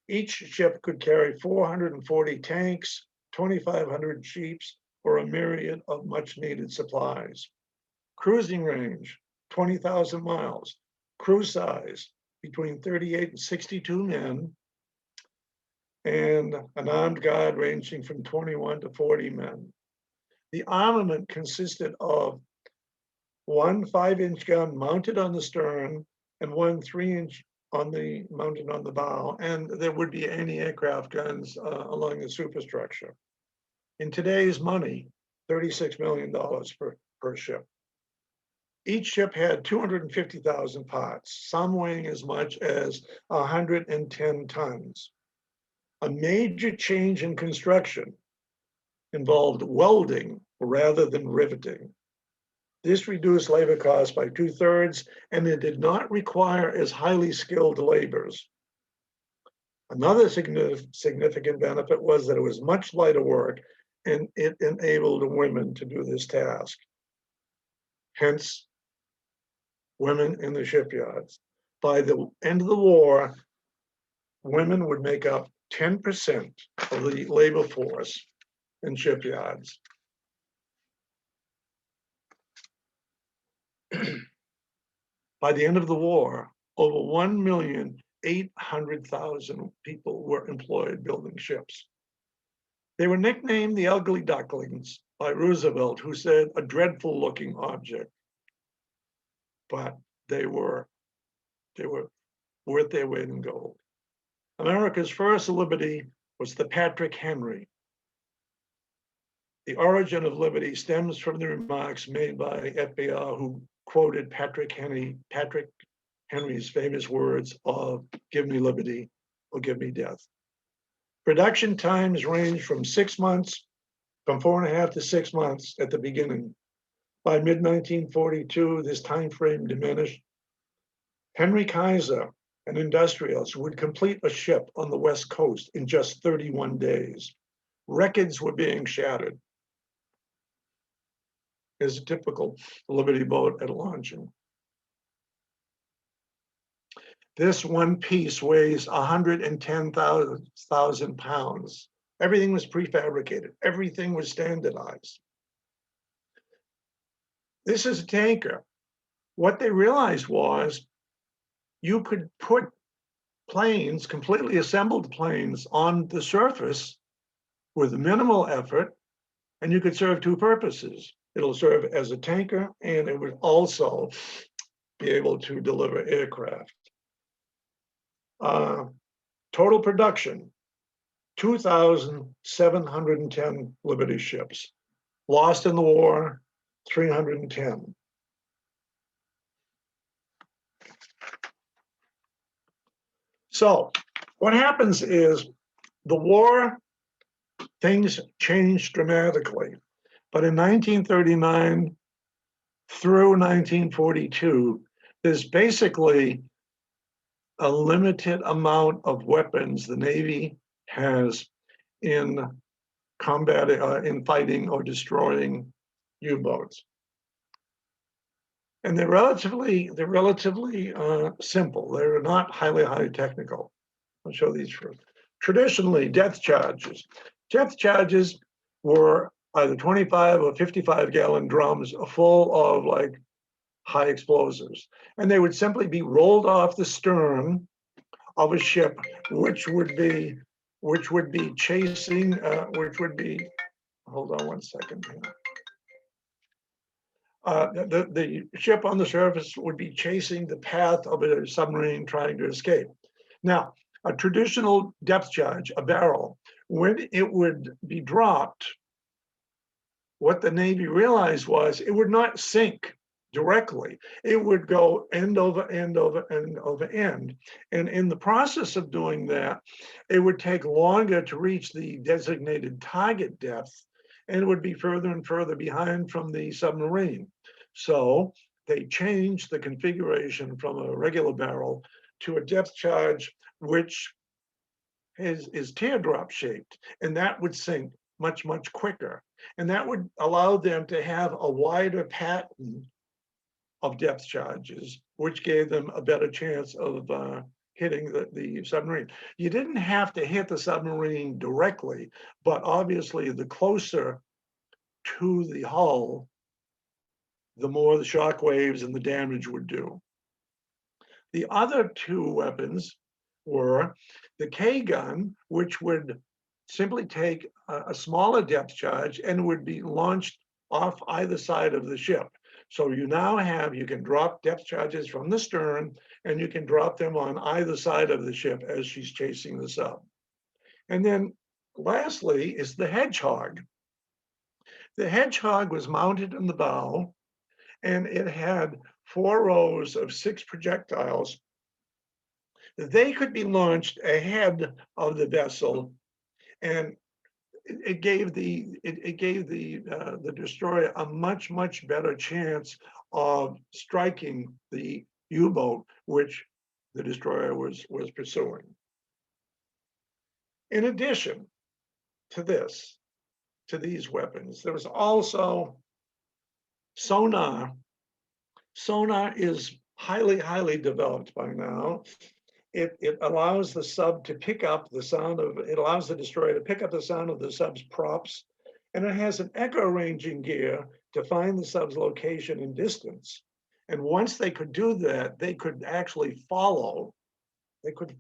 Each ship could carry 440 tanks, 2,500 jeeps, or a myriad of much needed supplies. Cruising range, 20,000 miles. Crew size, between 38 and 62 men, and an armed guard ranging from 21 to 40 men. The armament consisted of one 5-inch gun mounted on the stern and one 3-inch mounted on the bow, and there would be anti-aircraft guns along the superstructure. In today's money, $36 million per ship. Each ship had 250,000 parts, some weighing as much as 110 tons. A major change in construction involved welding rather than riveting. This reduced labor costs by 2/3, and it did not require as highly skilled laborers. Another significant benefit was that it was much lighter work, and it enabled women to do this task. Hence, women in the shipyards. By the end of the war, women would make up 10% of the labor force in shipyards. By the end of the war, over 1,800,000 people were employed building ships. They were nicknamed the ugly ducklings by Roosevelt, who said a dreadful looking object. But they were worth their weight in gold. America's first Liberty was the Patrick Henry. The origin of Liberty stems from the remarks made by FBR, who quoted Patrick Henry's famous words of "Give me liberty or give me death." Production times range from 6 months, from 4.5 to 6 months at the beginning. By mid-1942, this time frame diminished. Henry Kaiser, an industrialist, would complete a ship on the West Coast in just 31 days. Records were being shattered. Is a typical Liberty boat at launching. This one piece weighs 110,000 pounds. Everything was prefabricated. Everything was standardized. This is a tanker. What they realized was you could put planes, completely assembled planes, on the surface with minimal effort, and you could serve two purposes. It'll serve as a tanker, and it would also be able to deliver aircraft. Total production, 2,710 Liberty ships. Lost in the war, 310. So what happens is the war, things changed dramatically. But in 1939 through 1942, there's basically a limited amount of weapons the Navy has in combat, in fighting or destroying U-boats. And they're relatively simple. They're not highly technical. I'll show these first. Traditionally, depth charges. Depth charges were either 25 or 55-gallon drums full of like high explosives, and they would simply be rolled off the stern of a ship, which would be chasing, hold on one second here. The ship on the surface would be chasing the path of a submarine trying to escape. Now, a traditional depth charge, a barrel, when it would be dropped, what the Navy realized was it would not sink directly. It would go end over end over end over end. And in the process of doing that, it would take longer to reach the designated target depth, and it would be further and further behind from the submarine. So they changed the configuration from a regular barrel to a depth charge, which is teardrop shaped, and that would sink much quicker. And that would allow them to have a wider pattern of depth charges, which gave them a better chance of hitting the submarine. You didn't have to hit the submarine directly, but obviously the closer to the hull, the more the shock waves and the damage would do. The other two weapons were the K gun, which would simply take a smaller depth charge and would be launched off either side of the ship. So you now have, you can drop depth charges from the stern, and you can drop them on either side of the ship as she's chasing the sub. And then lastly is the Hedgehog. The Hedgehog was mounted in the bow, and it had 4 rows of 6 projectiles. They could be launched ahead of the vessel, and it gave the destroyer a much better chance of striking the U-boat, which the destroyer was pursuing. In addition to these weapons, there was also sonar. Sonar is highly developed by now. It allows the sub to pick up the sound of, it allows the destroyer to pick up the sound of the sub's props, and it has an echo ranging gear to find the sub's location and distance. And once they could do that, they could actually follow, they could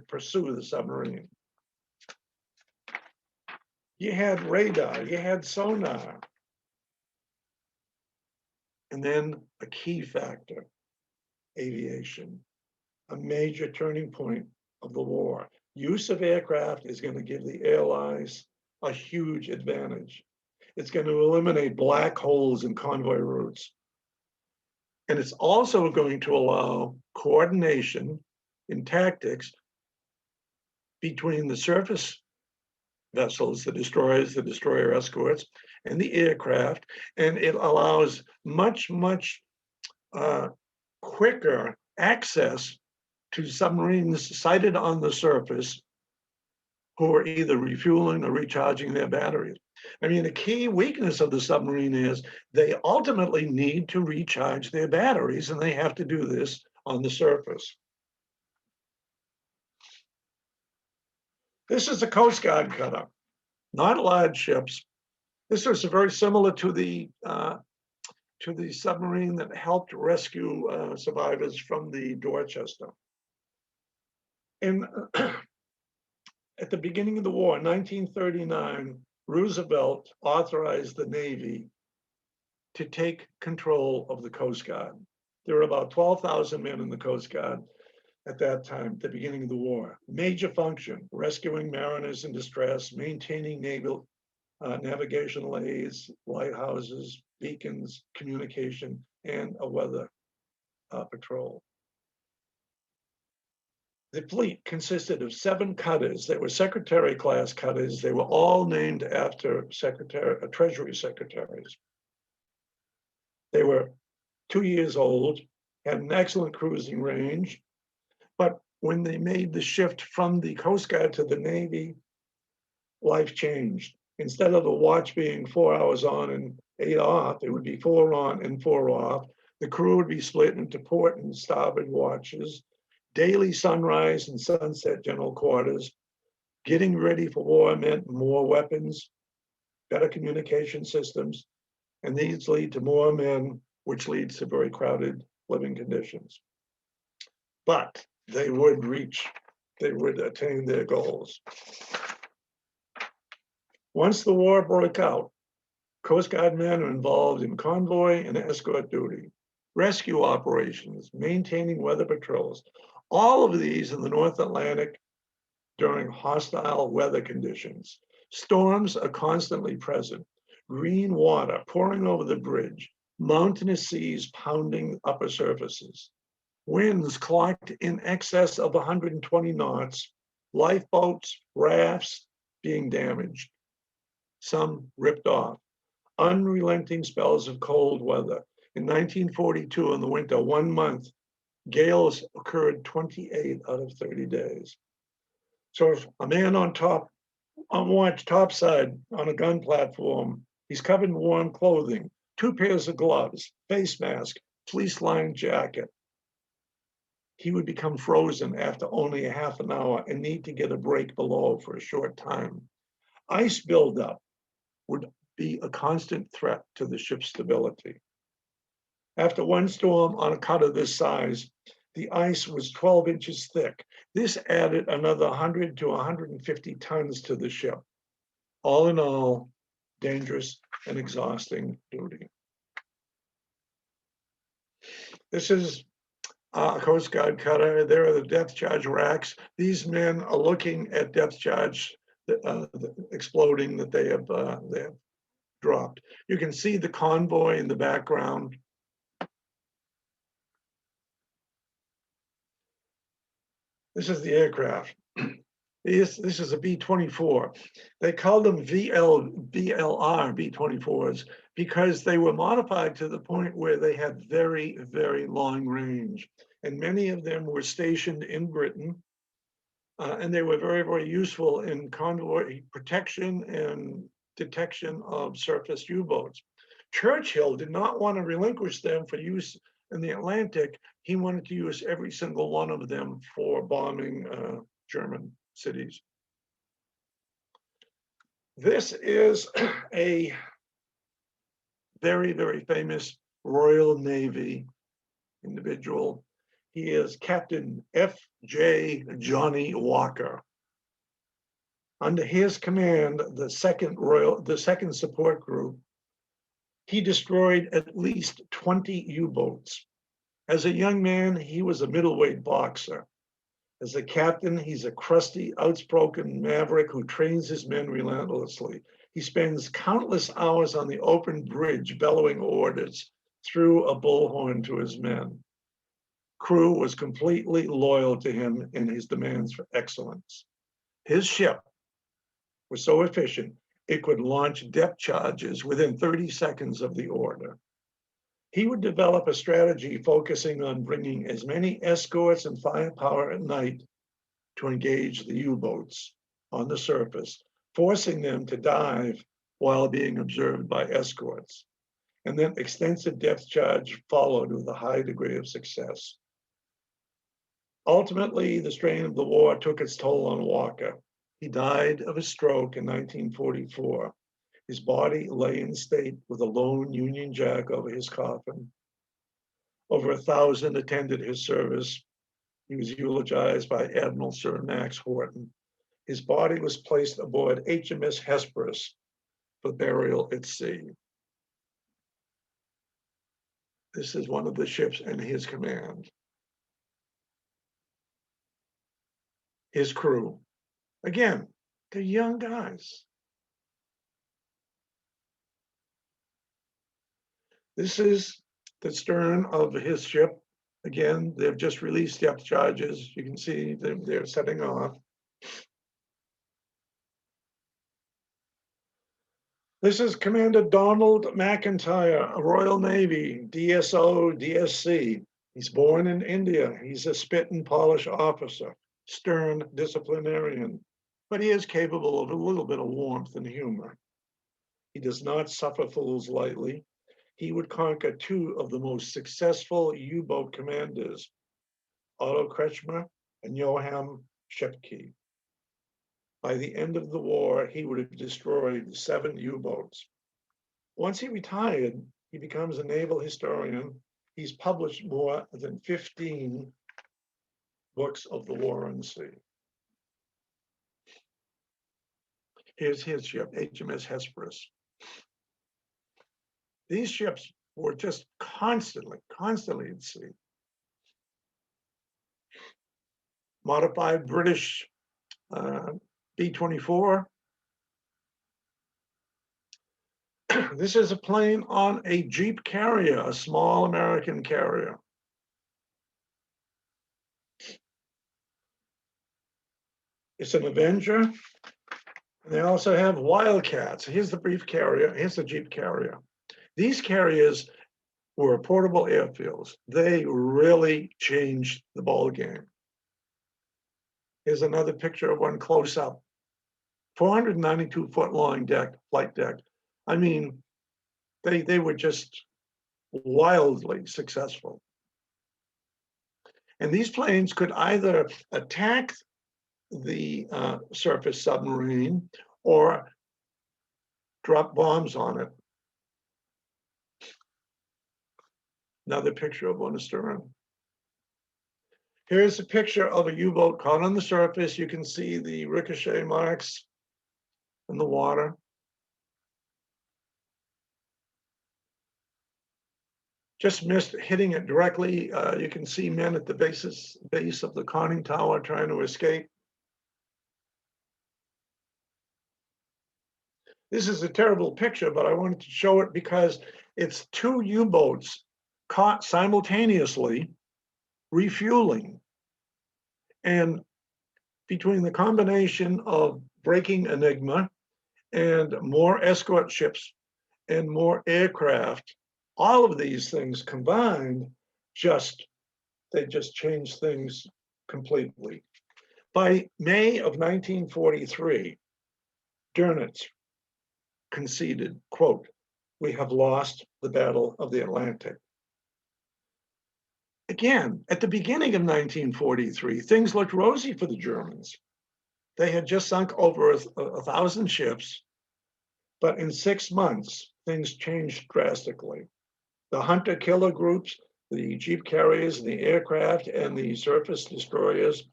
pursue the submarine. You had radar, you had sonar, and then a key factor, aviation. A major turning point of the war. Use of aircraft is going to give the allies a huge advantage. It's going to eliminate black holes in convoy routes. And it's also going to allow coordination in tactics between the surface vessels, the destroyers, the destroyer escorts, and the aircraft. And it allows much quicker access to submarines sighted on the surface who are either refueling or recharging their batteries. I mean, the key weakness of the submarine is they ultimately need to recharge their batteries, and they have to do this on the surface. This is a Coast Guard cutter, not large ships. This was very similar to the submarine that helped rescue survivors from the Dorchester. And at the beginning of the war, in 1939, Roosevelt authorized the Navy to take control of the Coast Guard. There were about 12,000 men in the Coast Guard at that time, at the beginning of the war. Major function, rescuing mariners in distress, maintaining naval navigational aids, lighthouses, beacons, communication, and a weather patrol. The fleet consisted of 7 cutters. They were secretary-class cutters. They were all named after Treasury secretaries. They were 2 years old, had an excellent cruising range, but when they made the shift from the Coast Guard to the Navy, life changed. Instead of the watch being 4 hours on and 8 off, it would be 4 on and 4 off. The crew would be split into port and starboard watches. Daily sunrise and sunset general quarters. Getting ready for war meant more weapons, better communication systems, and these lead to more men, which leads to very crowded living conditions. But they would attain their goals. Once the war broke out, Coast Guard men are involved in convoy and escort duty, rescue operations, maintaining weather patrols, all of these in the North Atlantic during hostile weather conditions. Storms are constantly present. Green water pouring over the bridge, mountainous seas pounding upper surfaces, winds clocked in excess of 120 knots, lifeboats, rafts being damaged, some ripped off, unrelenting spells of cold weather. In 1942, in the winter, 1 month, gales occurred 28 out of 30 days. So if a man on watch topside on a gun platform, he's covered in warm clothing, 2 pairs of gloves, face mask, fleece-lined jacket. He would become frozen after only a half an hour and need to get a break below for a short time. Ice buildup would be a constant threat to the ship's stability. After one storm on a cutter this size, the ice was 12 inches thick. This added another 100 to 150 tons to the ship. All in all, dangerous and exhausting duty. This is a Coast Guard cutter. There are the depth charge racks. These men are looking at depth charge exploding that they have dropped. You can see the convoy in the background. This is the aircraft. This is a B-24. They called them BLR B-24s because they were modified to the point where they had very, very long range. And many of them were stationed in Britain. And they were very, very useful in convoy protection and detection of surface U-boats. Churchill did not want to relinquish them for use in the Atlantic. He wanted to use every single one of them for bombing German cities. This is a very, very famous Royal Navy individual. He is Captain F.J. Johnny Walker. Under his command, the second support group, he destroyed at least 20 U-boats. As a young man, he was a middleweight boxer. As a captain, he's a crusty, outspoken maverick who trains his men relentlessly. He spends countless hours on the open bridge bellowing orders through a bullhorn to his men. Crew was completely loyal to him in his demands for excellence. His ship was so efficient, it could launch depth charges within 30 seconds of the order. He would develop a strategy focusing on bringing as many escorts and firepower at night to engage the U-boats on the surface, forcing them to dive while being observed by escorts. And then extensive depth charge followed with a high degree of success. Ultimately, the strain of the war took its toll on Walker. He died of a stroke in 1944. His body lay in state with a lone Union Jack over his coffin. Over 1,000 attended his service. He was eulogized by Admiral Sir Max Horton. His body was placed aboard HMS Hesperus for burial at sea. This is one of the ships in his command. His crew, again, they're young guys. This is the stern of his ship. Again, they've just released depth charges. You can see they're setting off. This is Commander Donald McIntyre, Royal Navy, DSO, DSC. He's born in India. He's a spit and polish officer, stern disciplinarian, but he is capable of a little bit of warmth and humor. He does not suffer fools lightly. He would conquer two of the most successful U-boat commanders, Otto Kretschmer and Johann Schepke. By the end of the war, he would have destroyed 7 U-boats. Once he retired, he becomes a naval historian. He's published more than 15 books of the war on the sea. Here's his ship, HMS Hesperus. These ships were just constantly at sea. Modified British B-24. This is a plane on a Jeep carrier, a small American carrier. It's an Avenger. And they also have Wildcats. Here's the brief carrier. Here's the Jeep carrier. These carriers were portable airfields. They really changed the ball game. Here's another picture of one close up. 492-foot long flight deck. I mean, they were just wildly successful. And these planes could either attack the surface submarine or drop bombs on it. Another picture of one astern. Here's a picture of a U-boat caught on the surface. You can see the ricochet marks in the water. just missed hitting it directly. You can see men at the base of the conning tower trying to escape. This is a terrible picture, but I wanted to show it because it's two U-boats caught simultaneously refueling. And between the combination of breaking Enigma and more escort ships and more aircraft, all of these things combined, they just changed things completely. By May of 1943, Dönitz conceded, quote, "We have lost the Battle of the Atlantic." Again, at the beginning of 1943, things looked rosy for the Germans. They had just sunk over 1,000 ships, but in 6 months, things changed drastically. The hunter-killer groups, the jeep carriers, the aircraft, and the surface destroyers,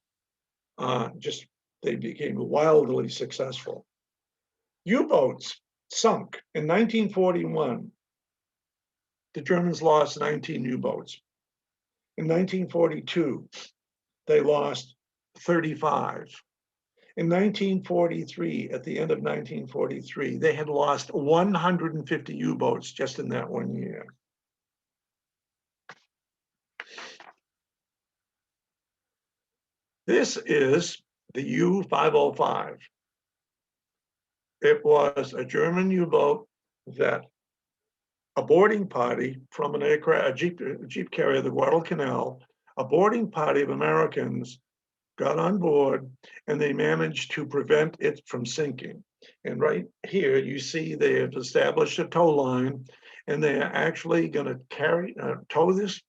they became wildly successful. U-boats sunk in 1941. The Germans lost 19 U-boats. In 1942, they lost 35. In 1943, at the end of 1943, they had lost 150 U-boats just in that 1 year. This is the U-505. It was a German U-boat that a boarding party from an aircraft, a jeep carrier, the Guadalcanal, a boarding party of Americans got on board and they managed to prevent it from sinking. And right here, you see they have established a tow line and they are actually going to tow this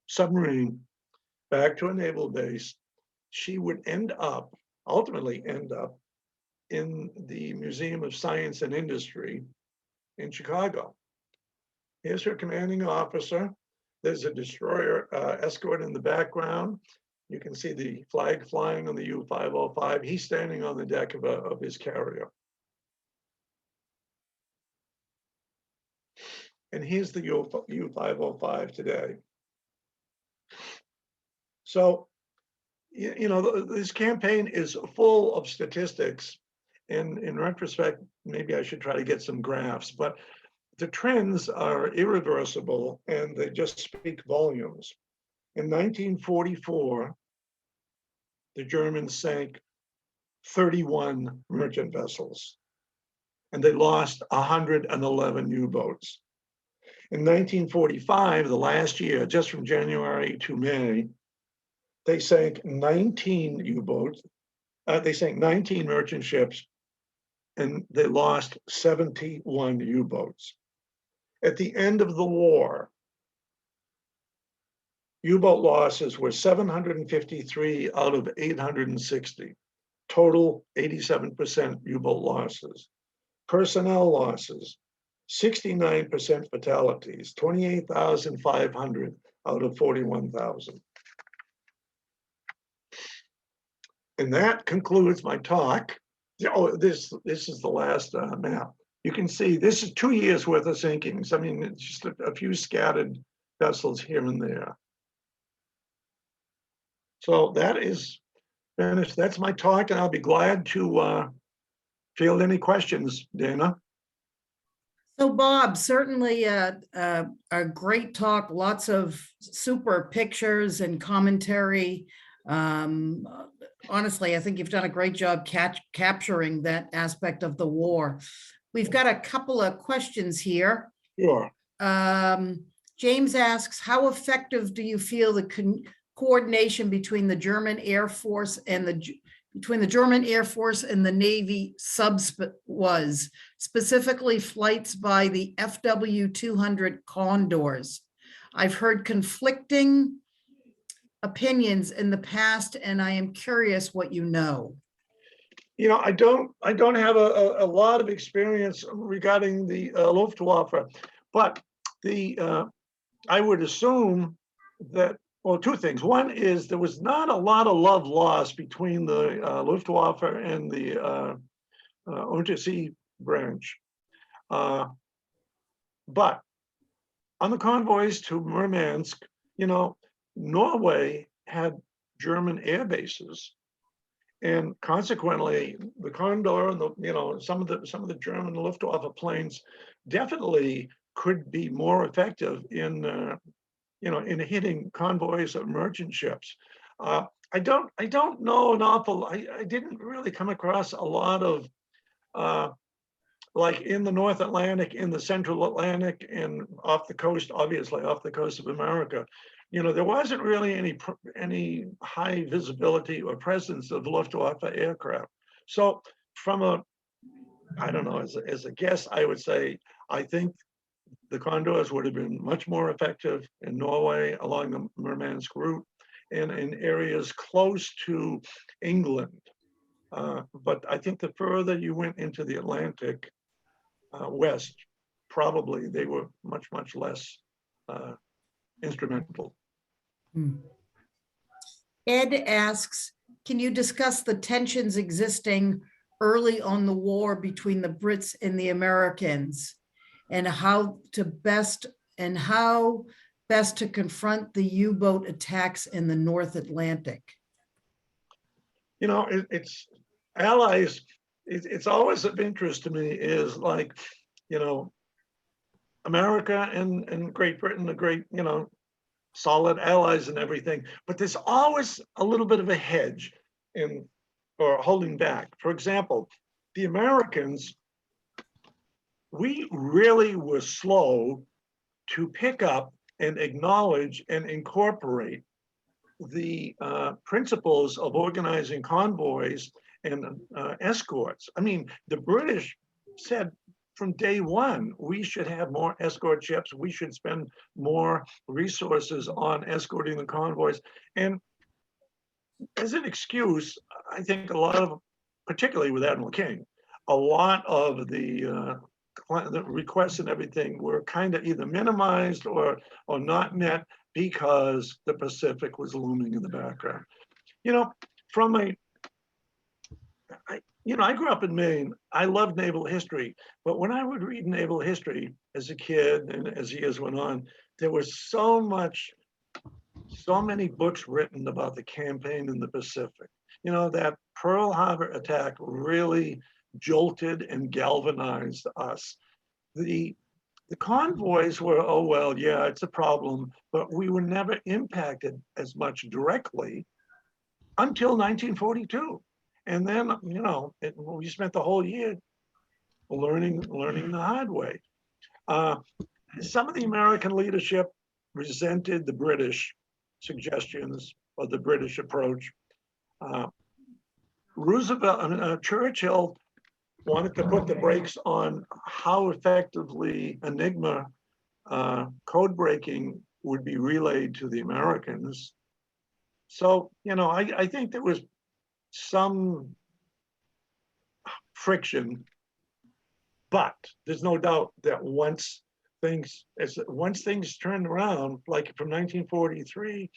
submarine back to a naval base. She would ultimately end up in the Museum of Science and Industry in Chicago. Here's her commanding officer. There's a destroyer escort in the background. You can see the flag flying on the U-505. He's standing on the deck of his carrier. And here's the U-505 today. So, this campaign is full of statistics. And in retrospect, maybe I should try to get some graphs, but the trends are irreversible and they just speak volumes. In 1944, the Germans sank 31 merchant vessels and they lost 111 U-boats. In 1945, the last year, just from January to May, they sank 19 U-boats, they sank 19 merchant ships, and they lost 71 U-boats. At the end of the war, U-boat losses were 753 out of 860. Total 87% U-boat losses. Personnel losses, 69% fatalities, 28,500 out of 41,000. And that concludes my talk. Oh, this is the last map. You can see this is 2 years worth of sinkings. I mean, it's just a few scattered vessels here and there. So that is finished. That's my talk, and I'll be glad to field any questions, Dana. So Bob, certainly a great talk, lots of super pictures and commentary. Honestly, I think you've done a great job capturing that aspect of the war. We've got a couple of questions here. Sure. James asks, how effective do you feel the coordination between the German Air Force and the Navy subs was, specifically flights by the FW-200 Condors? I've heard conflicting opinions in the past, and I am curious what you know. I don't have a lot of experience regarding the Luftwaffe, but I would assume that, well, two things. One is there was not a lot of love lost between the Luftwaffe and the Untersee branch. But on the convoys to Murmansk, you know, Norway had German air bases. And consequently, the Condor and some of the German Luftwaffe planes definitely could be more effective in hitting convoys of merchant ships. I don't know an awful. I didn't really come across a lot of like in the North Atlantic, in the Central Atlantic, and off the coast, obviously off the coast of America. There wasn't really any high visibility or presence of Luftwaffe aircraft. So I don't know, as a guess, I would say, I think the Condors would have been much more effective in Norway along the Murmansk route and in areas close to England. But I think the further you went into the Atlantic west, probably they were much, much less instrumental. Ed asks, can you discuss the tensions existing early on the war between the Brits and the Americans and how best to confront the U-boat attacks in the North Atlantic? It's allies. It's always of interest to me is like, America and Great Britain are great, solid allies and everything, but there's always a little bit of a hedge or holding back. For example, the Americans, we really were slow to pick up and acknowledge and incorporate the principles of organizing convoys and escorts. I mean, the British said from day one, we should have more escort ships. We should spend more resources on escorting the convoys. And as an excuse, I think particularly with Admiral King, a lot of the requests and everything were kind of either minimized or not met because the Pacific was looming in the background. I grew up in Maine. I loved naval history, but when I would read naval history as a kid and as years went on, there was so many books written about the campaign in the Pacific. That Pearl Harbor attack really jolted and galvanized us. The convoys were, oh, well, yeah, it's a problem, but we were never impacted as much directly until 1942. And then, we spent the whole year learning the hard way. Some of the American leadership resented the British suggestions or the British approach. Churchill wanted to put the brakes on how effectively Enigma code breaking would be relayed to the Americans. So, I think there was some friction, but there's no doubt that once things turned around, like from 1943,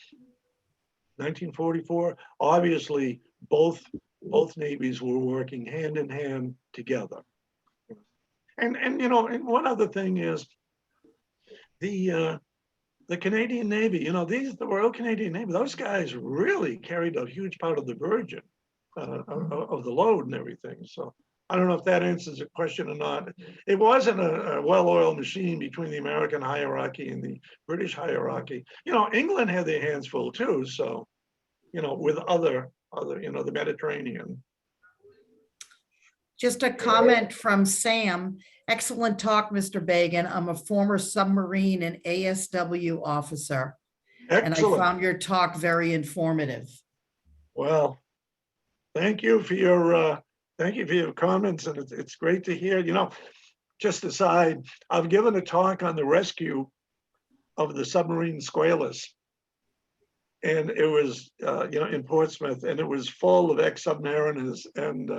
1944, obviously both navies were working hand in hand together. And one other thing is the Canadian Navy, the Royal Canadian Navy, those guys really carried a huge part of the burden of the load and everything. So I don't know if that answers the question or not. It wasn't a well-oiled machine between the American hierarchy and the British hierarchy. England had their hands full too. So, with other, the Mediterranean. Just a comment from Sam. Excellent talk, Mr. Bagan. I'm a former submarine and ASW officer. Excellent. And I found your talk very informative. Well, thank you for your comments, and it's great to hear. Just aside, I've given a talk on the rescue of the submarine Squalus, and it was in Portsmouth, and it was full of ex-submariners, and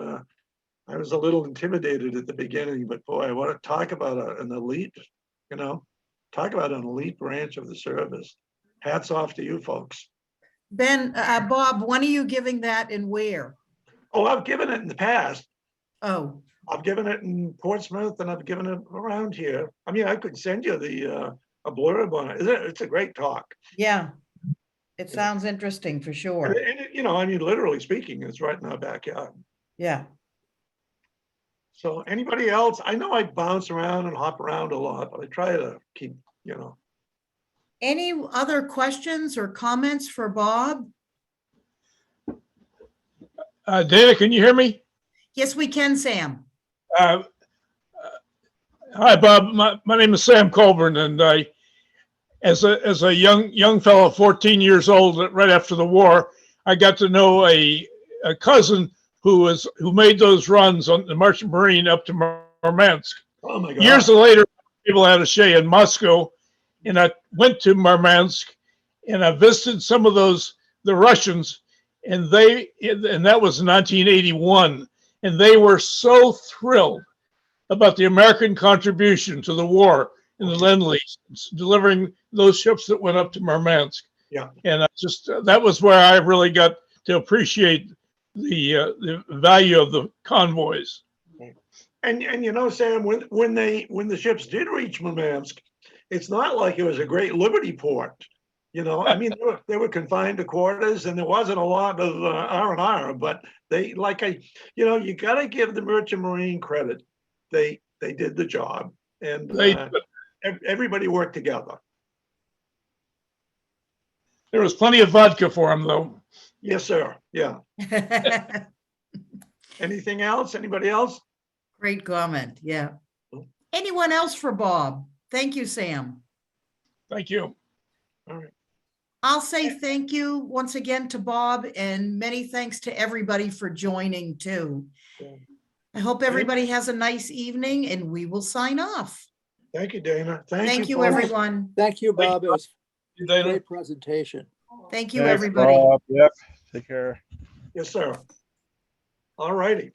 I was a little intimidated at the beginning, but boy, I want to talk about an elite branch of the service. Hats off to you folks. Ben, Bob, when are you giving that and where? Oh, I've given it in the past. Oh. I've given it in Portsmouth and I've given it around here. I mean, I could send you the a blurb on it. It's a great talk. Yeah. It sounds interesting for And, sure. you know, I mean, literally speaking, it's right in our backyard. Yeah. So anybody else? I know I bounce around and hop around a lot, but I try to keep, you know. Any other questions or comments for Bob? Dana, can you hear me? Yes, we can, Sam. Uh, Hi, Bob. My name is Sam Colburn, and I, as a young fellow, 14 years old, right after the war, I got to know a cousin who made those runs on the Merchant Marine up to Murmansk. Oh my God. Years later, people had a stay in Moscow, and I went to Murmansk, and I visited some of the Russians, and that was 1981, and they were so thrilled about the American contribution to the war in the Lend-Lease, delivering those ships that went up to Murmansk. Yeah. And I just that was where I really got to appreciate the value of the convoys. And you know, Sam, when the ships did reach Murmansk, it's not like it was a great liberty port. You know, I mean, they were confined to quarters, and there wasn't a lot of R&R. But you got to give the Merchant Marine credit. They did the job, and everybody worked together. There was plenty of vodka for them, though. Yes, sir. Yeah. Anything else? Anybody else? Great comment. Yeah. Anyone else for Bob? Thank you, Sam. Thank you. All right. I'll say thank you once again to Bob, and many thanks to everybody for joining too. I hope everybody has a nice evening, and we will sign off. Thank you, Dana. Thank you, folks. everyone. Thank you, Bob. It was a Dana. great presentation. Thank you, Thanks, everybody. Bob. Yep. Take care. Yes, sir. All righty.